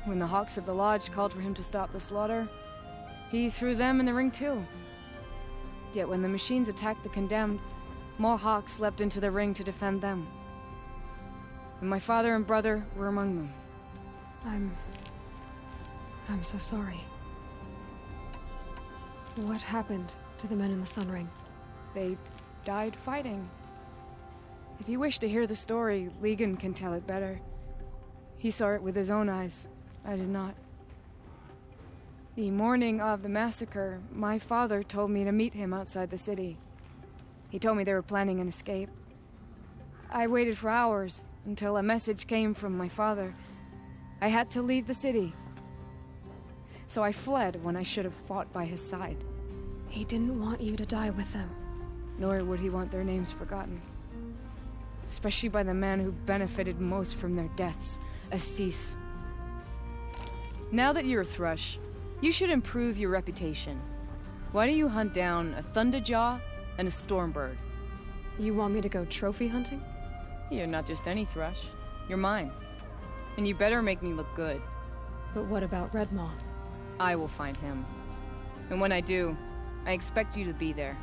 When the Hawks of the Lodge called for him to stop the slaughter, he threw them in the ring too. Yet when the machines attacked the condemned, more Hawks leapt into the ring to defend them. And my father and brother were among them. I'm so sorry. What happened to the men in the Sun Ring? They died fighting. If you wish to hear the story, Legan can tell it better. He saw it with his own eyes. I did not. The morning of the massacre, my father told me to meet him outside the city. He told me they were planning an escape. I waited for hours until a message came from my father. I had to leave the city. So I fled when I should have fought by his side. He didn't want you to die with them. Nor would he want their names forgotten. Especially by the man who benefited most from their deaths, Assis. Now that you're a Thrush, you should improve your reputation. Why don't you hunt down a Thunderjaw and a Stormbird? You want me to go trophy hunting? You're not just any Thrush. You're mine. And you better make me look good. But what about Redmaw? I will find him. And when I do, I expect you to be there.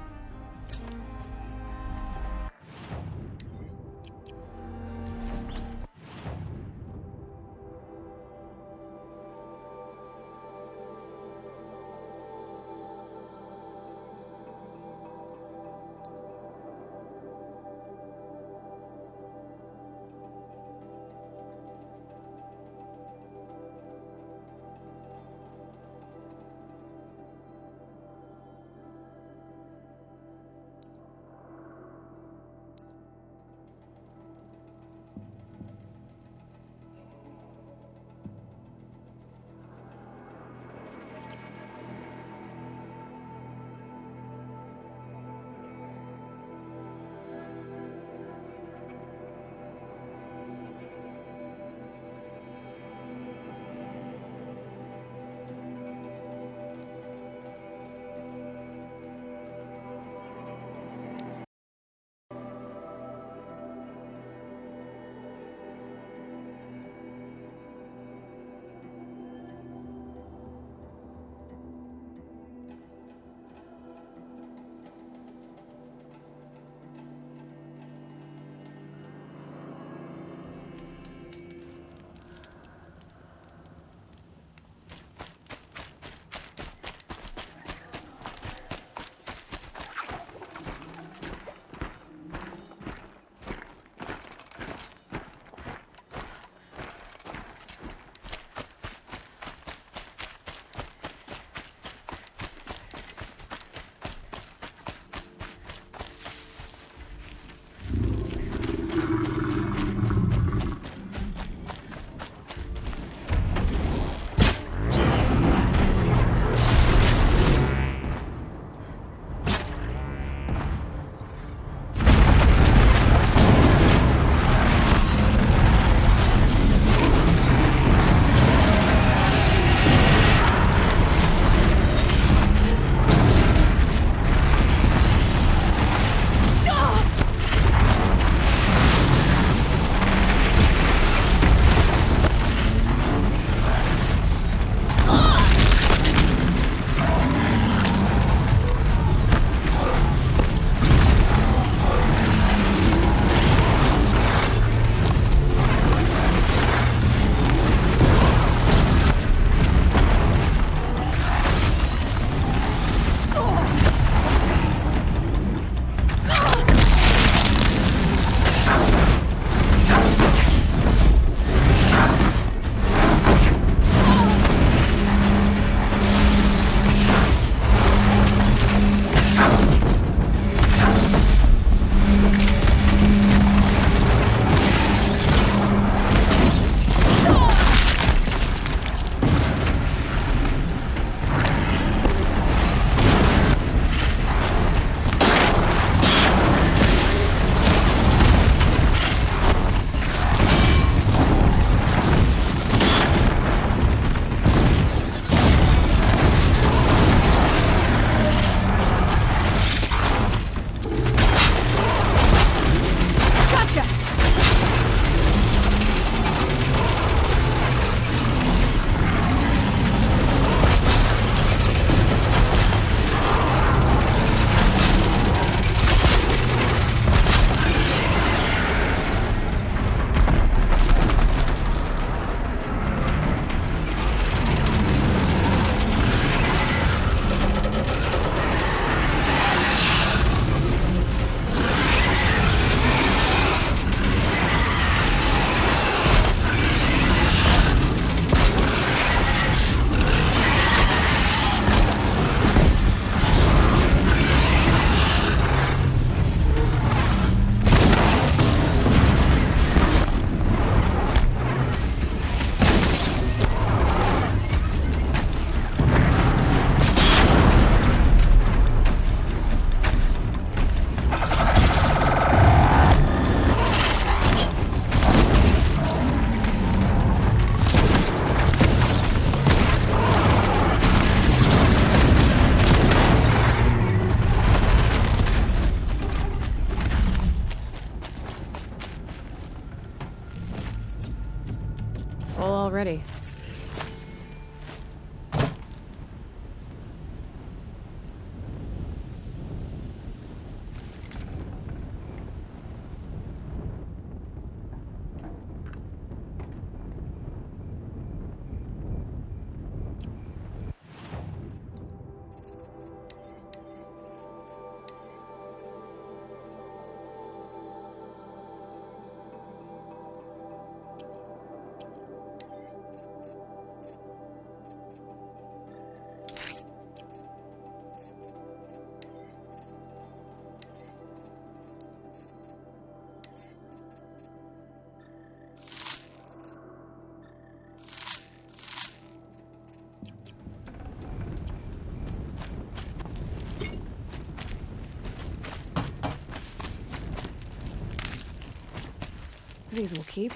already. These will keep.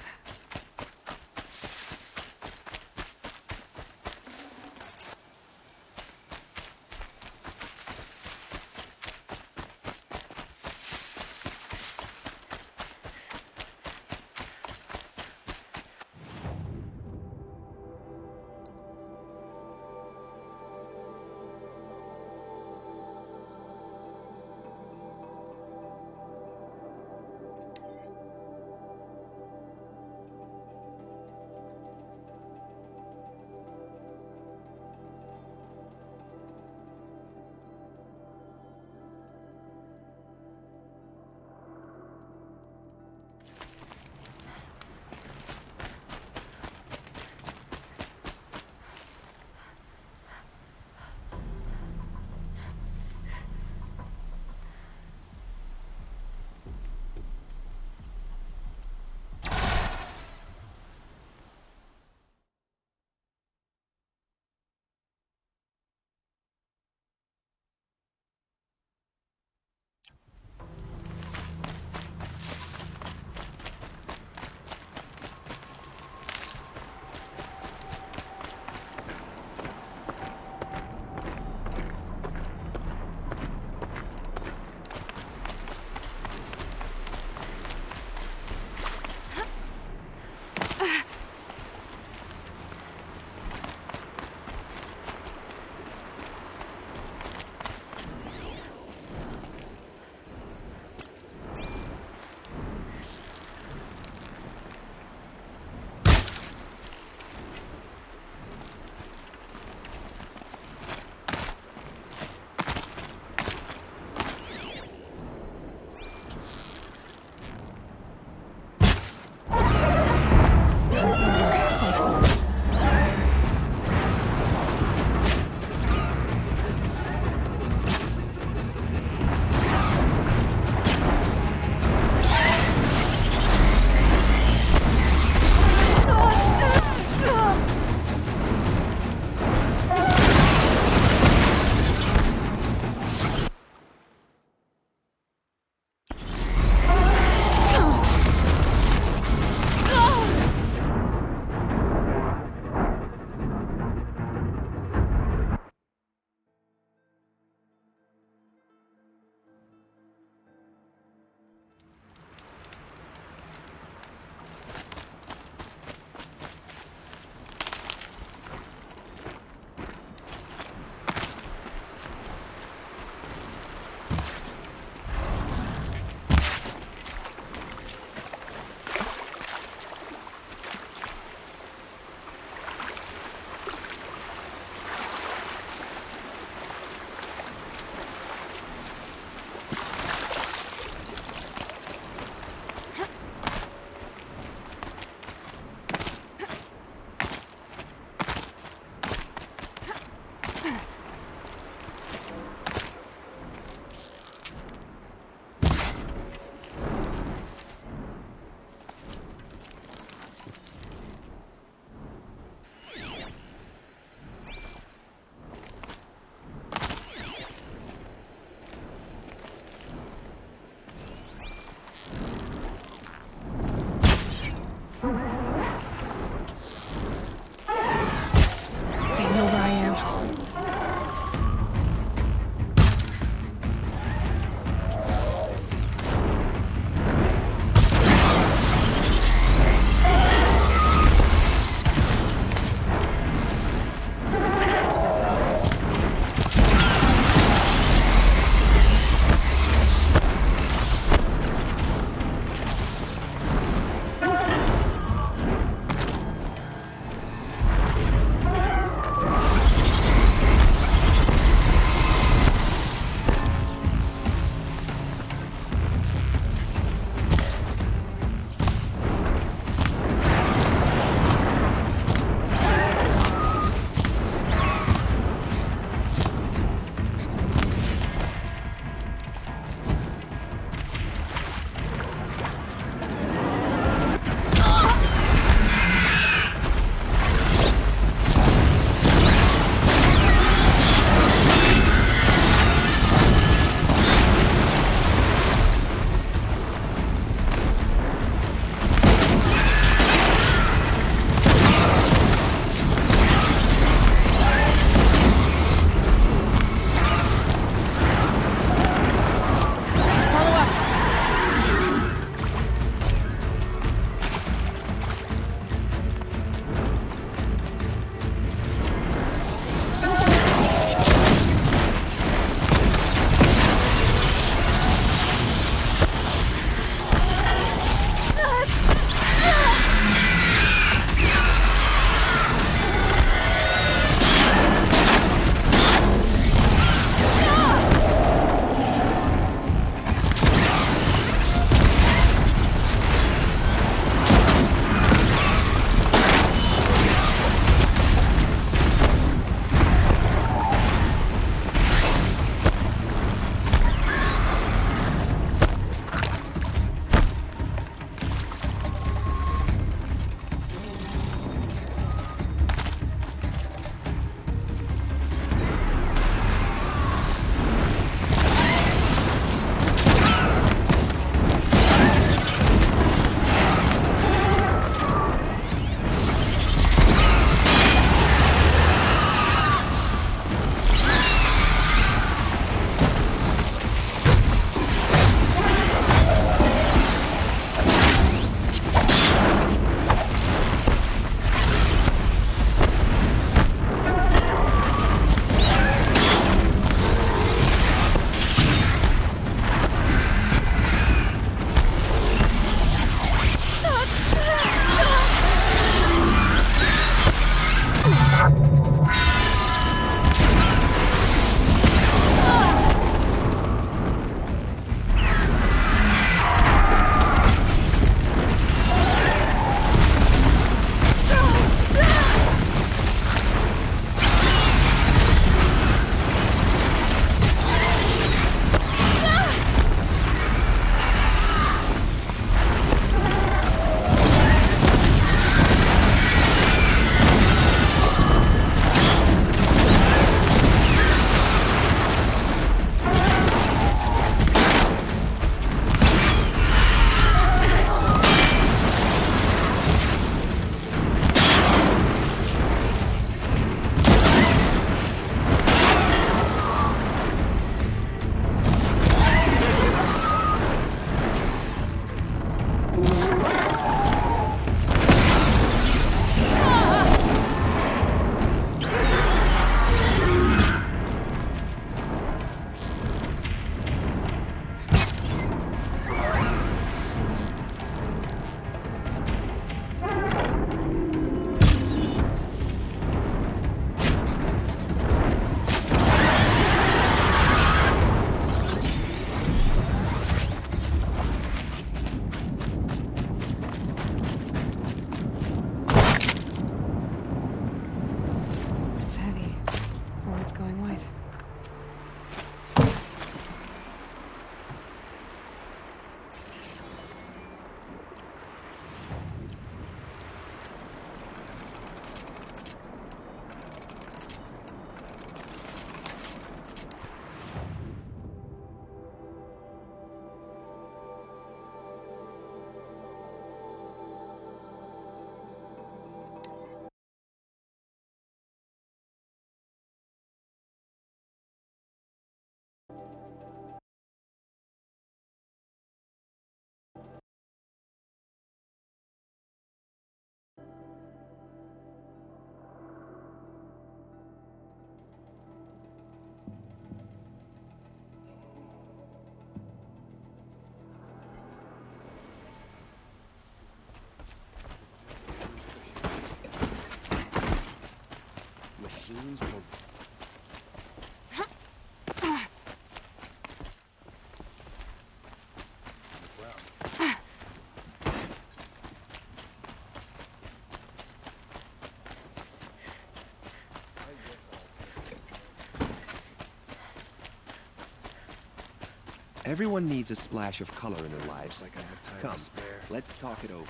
Everyone needs a splash of color in their lives. Like I have time Come, to spare. let's talk it over.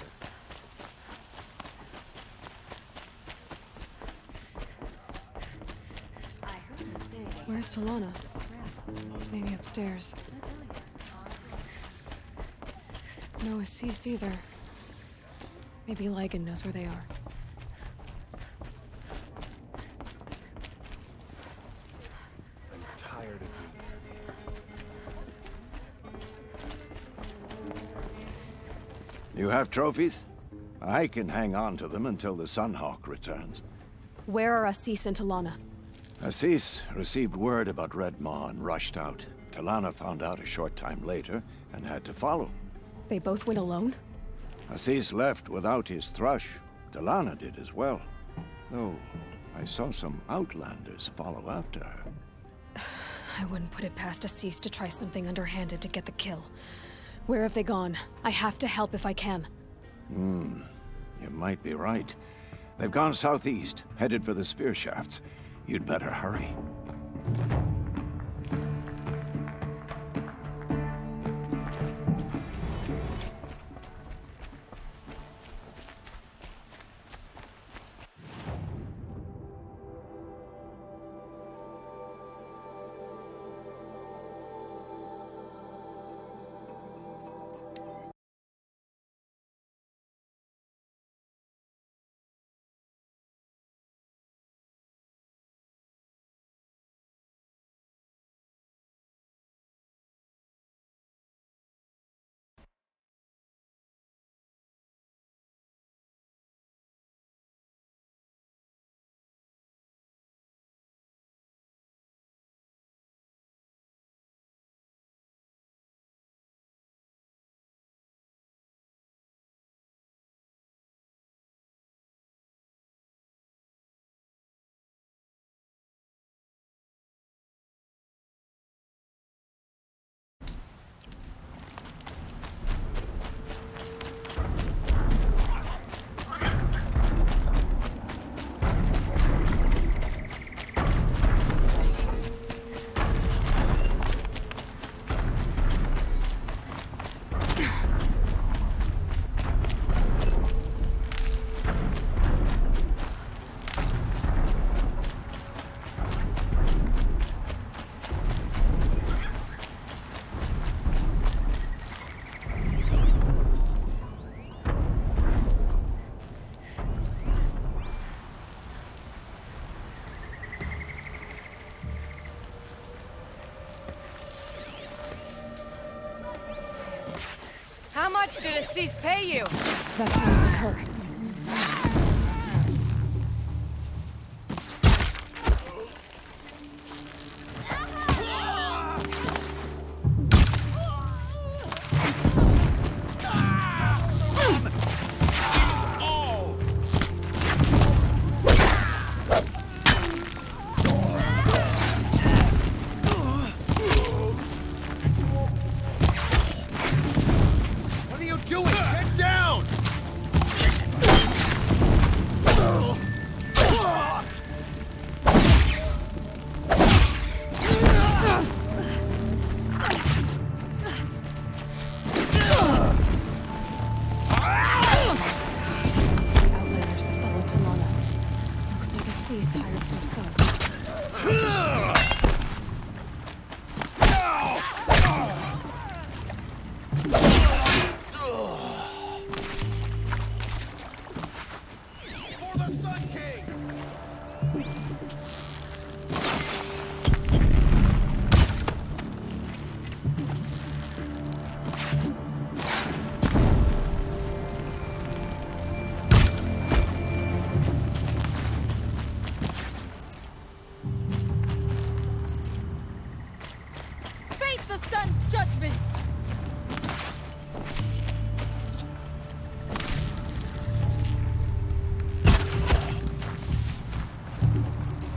Where's Talana? Maybe upstairs. No Assis either. Maybe Ligon knows where they are. I'm tired of You have trophies? I can hang on to them until the Sunhawk returns. Where are Assis and Talana? Assis received word about Red Maw and rushed out. Talana found out a short time later and had to follow. They both went alone? Assis left without his thrush. Talana did as well. Though I saw some outlanders follow after her. I wouldn't put it past Assis to try something underhanded to get the kill. Where have they gone? I have to help if I can. You might be right. They've gone southeast, headed for the spear shafts. You'd better hurry. How much did Assis pay you? That sounds like her.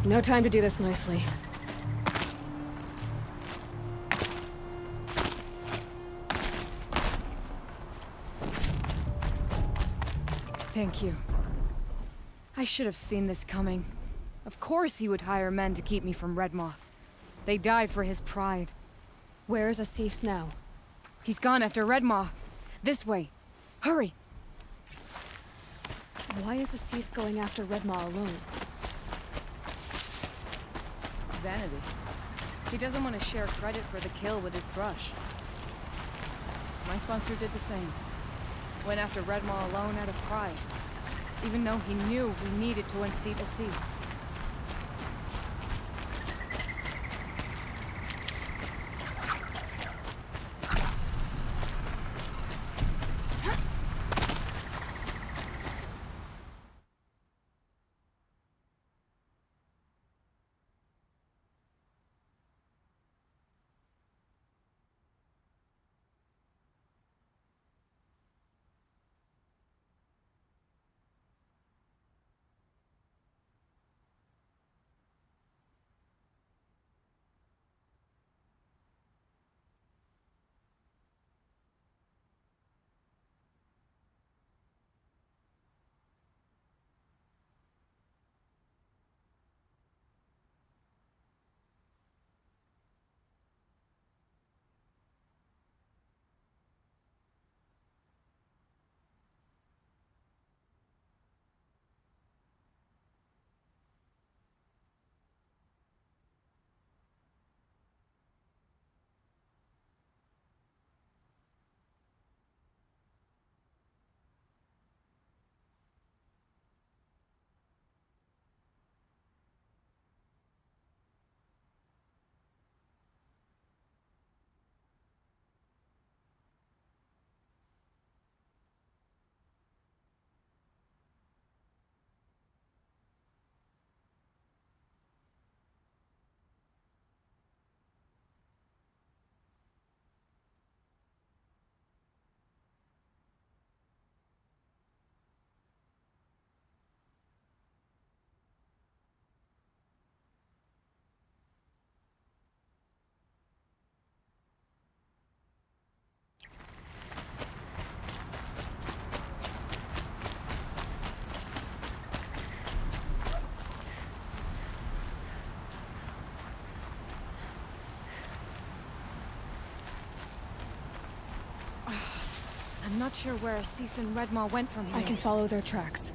No time to do this nicely. Thank you. I should have seen this coming. Of course he would hire men to keep me from Red Maw. They died for his pride. Where's Assis now? He's gone after Redmaw. This way. Hurry! Why is Assis going after Redmaw alone? Vanity. He doesn't want to share credit for the kill with his thrush. My sponsor did the same. Went after Redmaw alone out of pride. Even though he knew we needed to unseat Assis. I'm not sure where Assis and Redmaw went from here. I can follow their tracks.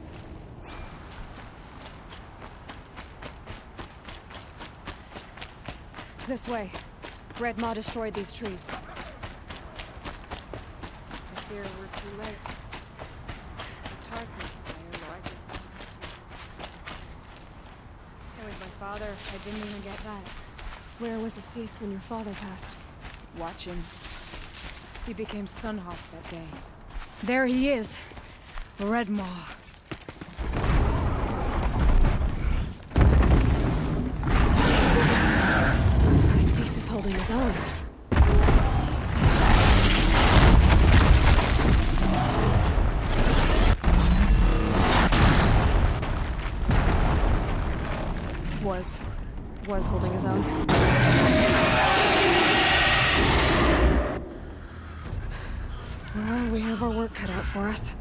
This way. Redmaw destroyed these trees. I fear we're too late. The darkness, And with my father, I didn't even get that. Where was Assis when your father passed? Watching. He became Sunhawk that day. There he is! Redmaw. Assis is holding his own. Was holding his own. Well, we have our work cut out for us.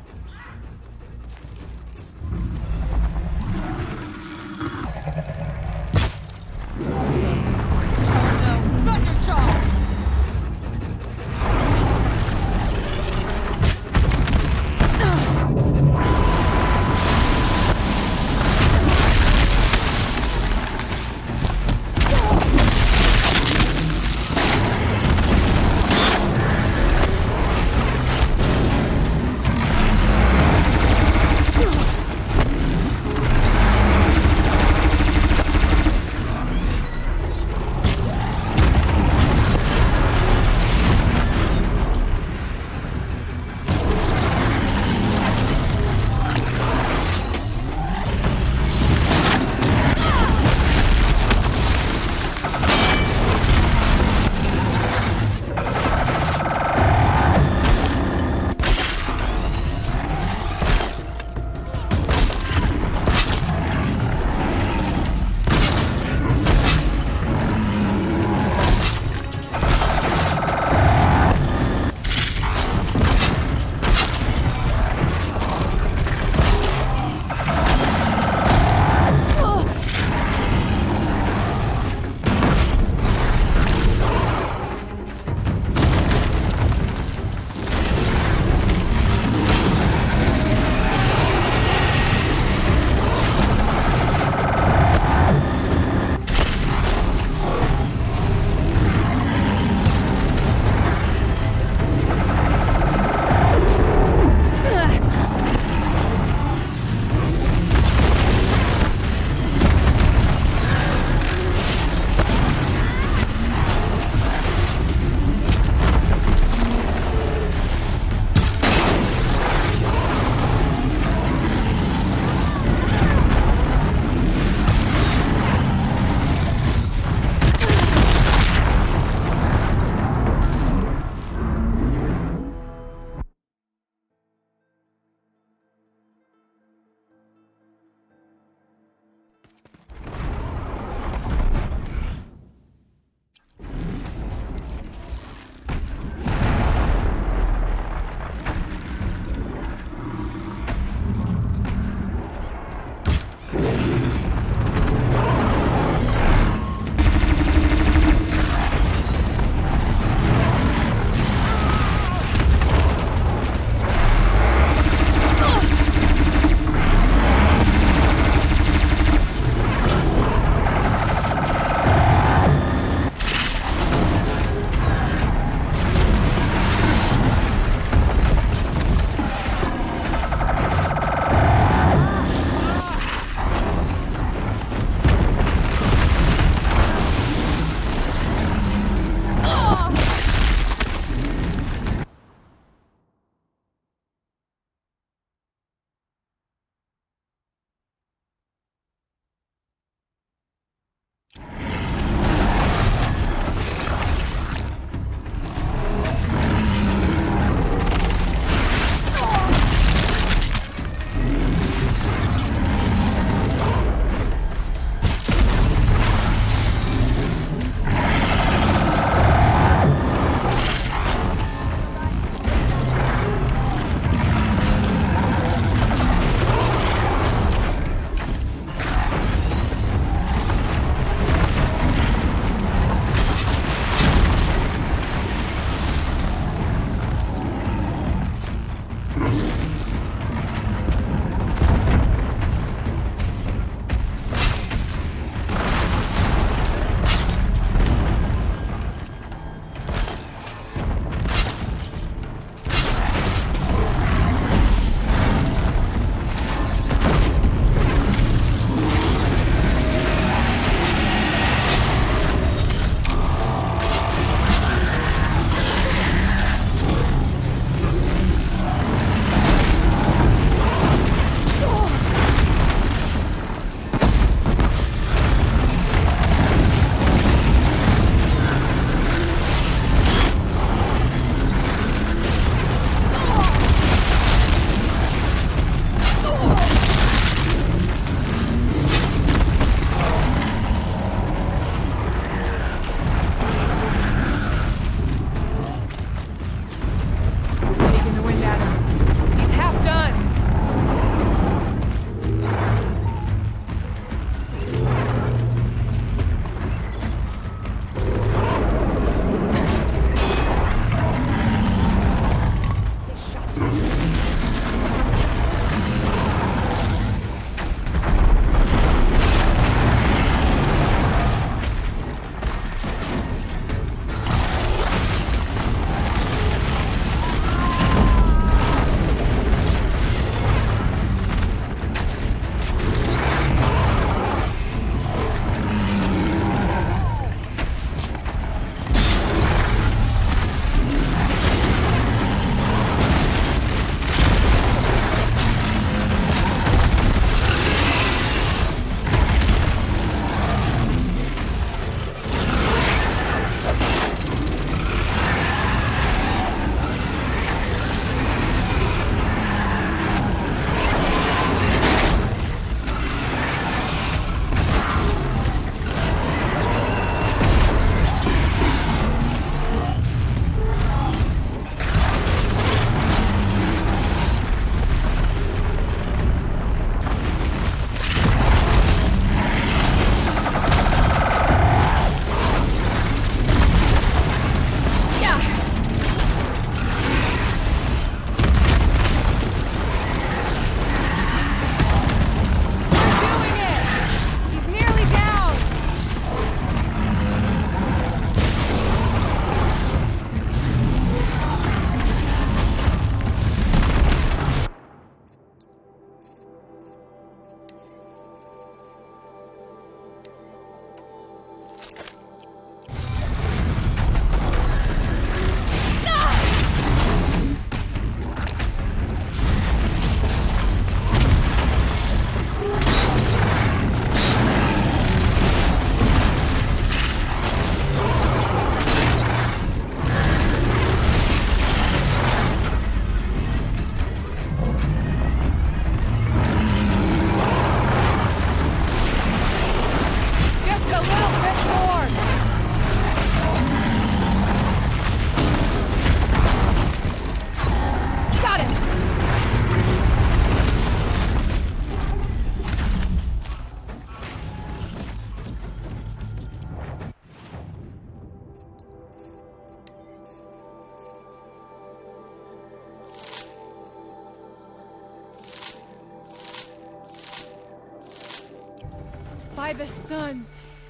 By the sun!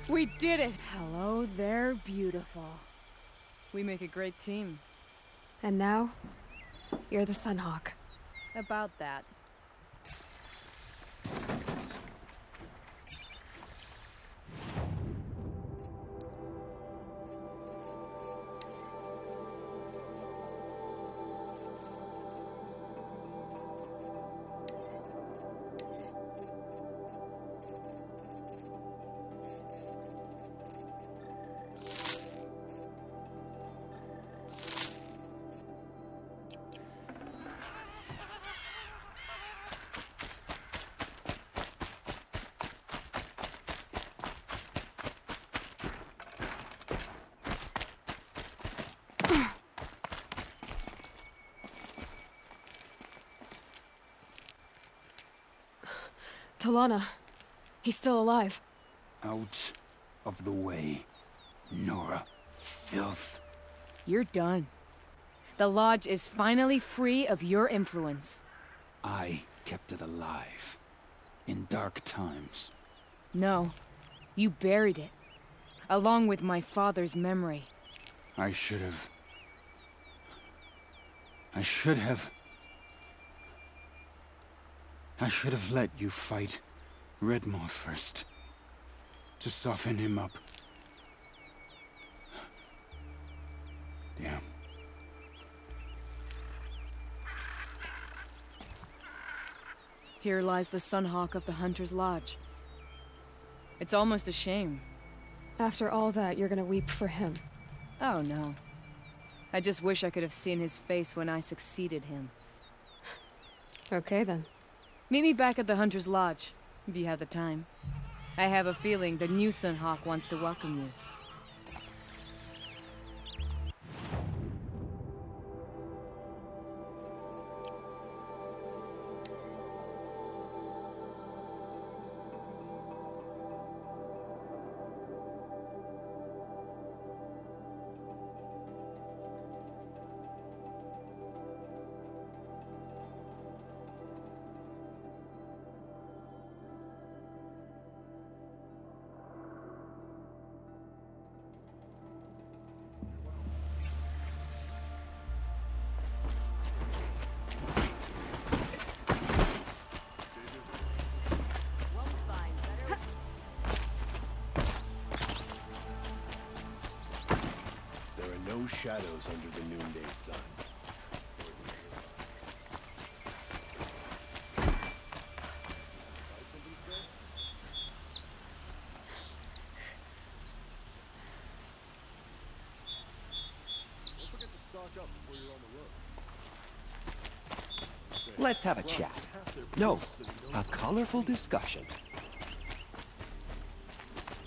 We did it! Hello there, beautiful. We make a great team. And now, you're the Sunhawk. About that. Talana. He's still alive. Out of the way, Nora. Filth. You're done. The Lodge is finally free of your influence. I kept it alive. In dark times. No. You buried it. Along with my father's memory. I should have... I should have let you fight Redmore first. To soften him up. Damn. Here lies the Sunhawk of the Hunter's Lodge. It's almost a shame. After all that, you're gonna weep for him. Oh, no. I just wish I could have seen his face when I succeeded him. Okay, then. Meet me back at the Hunter's Lodge, if you have the time. I have a feeling the new Sunhawk wants to welcome you. No shadows under the noonday sun. Let's have a chat. No, a colorful discussion.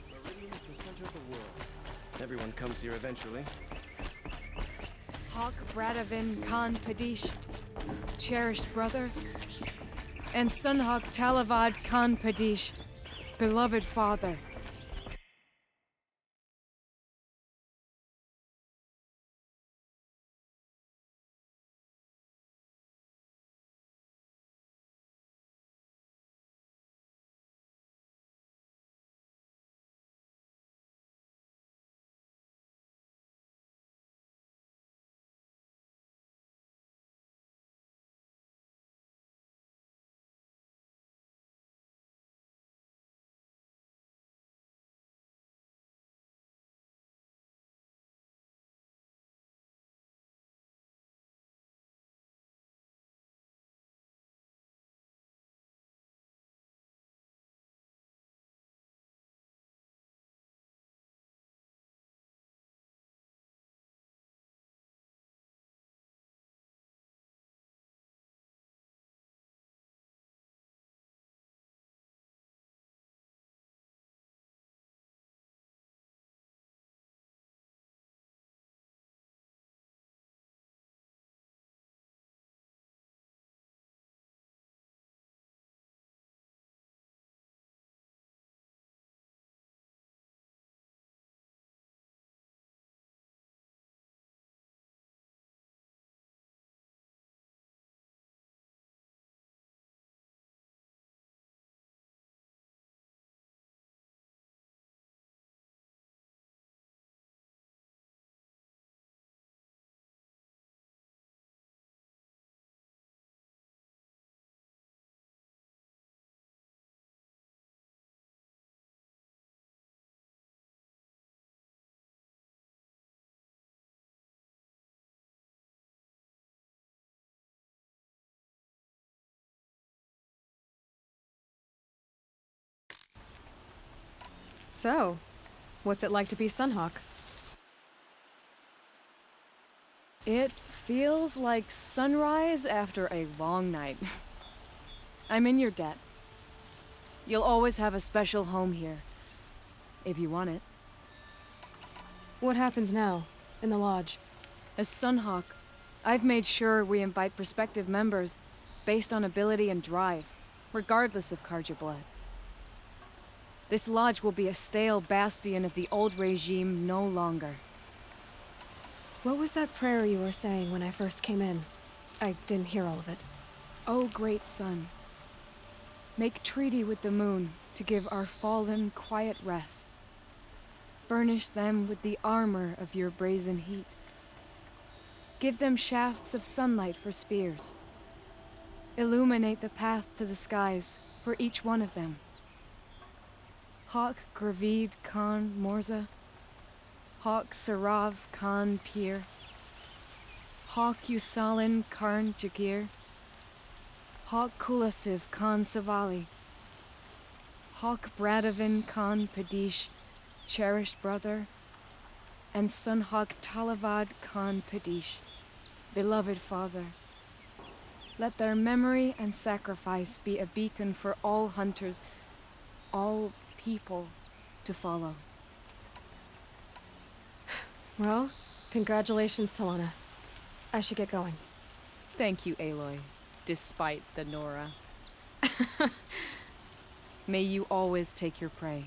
Meridian is the center of the world. Everyone comes here eventually. Hawk Bradavin Khan Padish, cherished brother, and Sunhawk Talavad Khan Padish, beloved father. So, what's it like to be Sunhawk? It feels like sunrise after a long night. I'm in your debt. You'll always have a special home here, if you want it. What happens now, in the lodge? As Sunhawk, I've made sure we invite prospective members based on ability and drive, regardless of Carja blood. This lodge will be a stale bastion of the old regime no longer. What was that prayer you were saying when I first came in? I didn't hear all of it. O great sun, make treaty with the moon to give our fallen quiet rest. Furnish them with the armor of your brazen heat. Give them shafts of sunlight for spears. Illuminate the path to the skies for each one of them. Hawk Gravid Khan Morza, Hawk Sarav Khan Pir, Hawk Usalin Karn Jagir, Hawk Kulasiv Khan Savali, Hawk Bradavin Khan Padish, cherished brother, and Sunhawk Talavad Khan Padish, beloved father. Let their memory and sacrifice be a beacon for all hunters, all people to follow. Well, congratulations, Talana. I should get going. Thank you, Aloy, despite the Nora. May you always take your prey.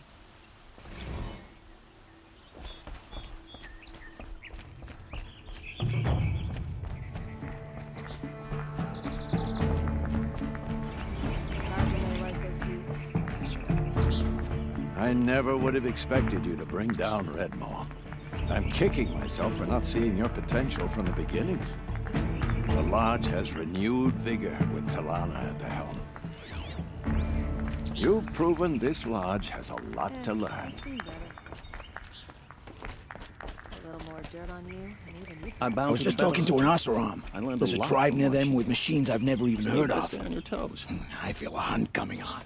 I never would have expected you to bring down Redmaw. I'm kicking myself for not seeing your potential from the beginning. The Lodge has renewed vigor with Talana at the helm. You've proven this Lodge has a lot to learn. I was just talking to an Oseram. There's a tribe near them with machines I've never even heard of. Stay on your toes. I feel a hunt coming on.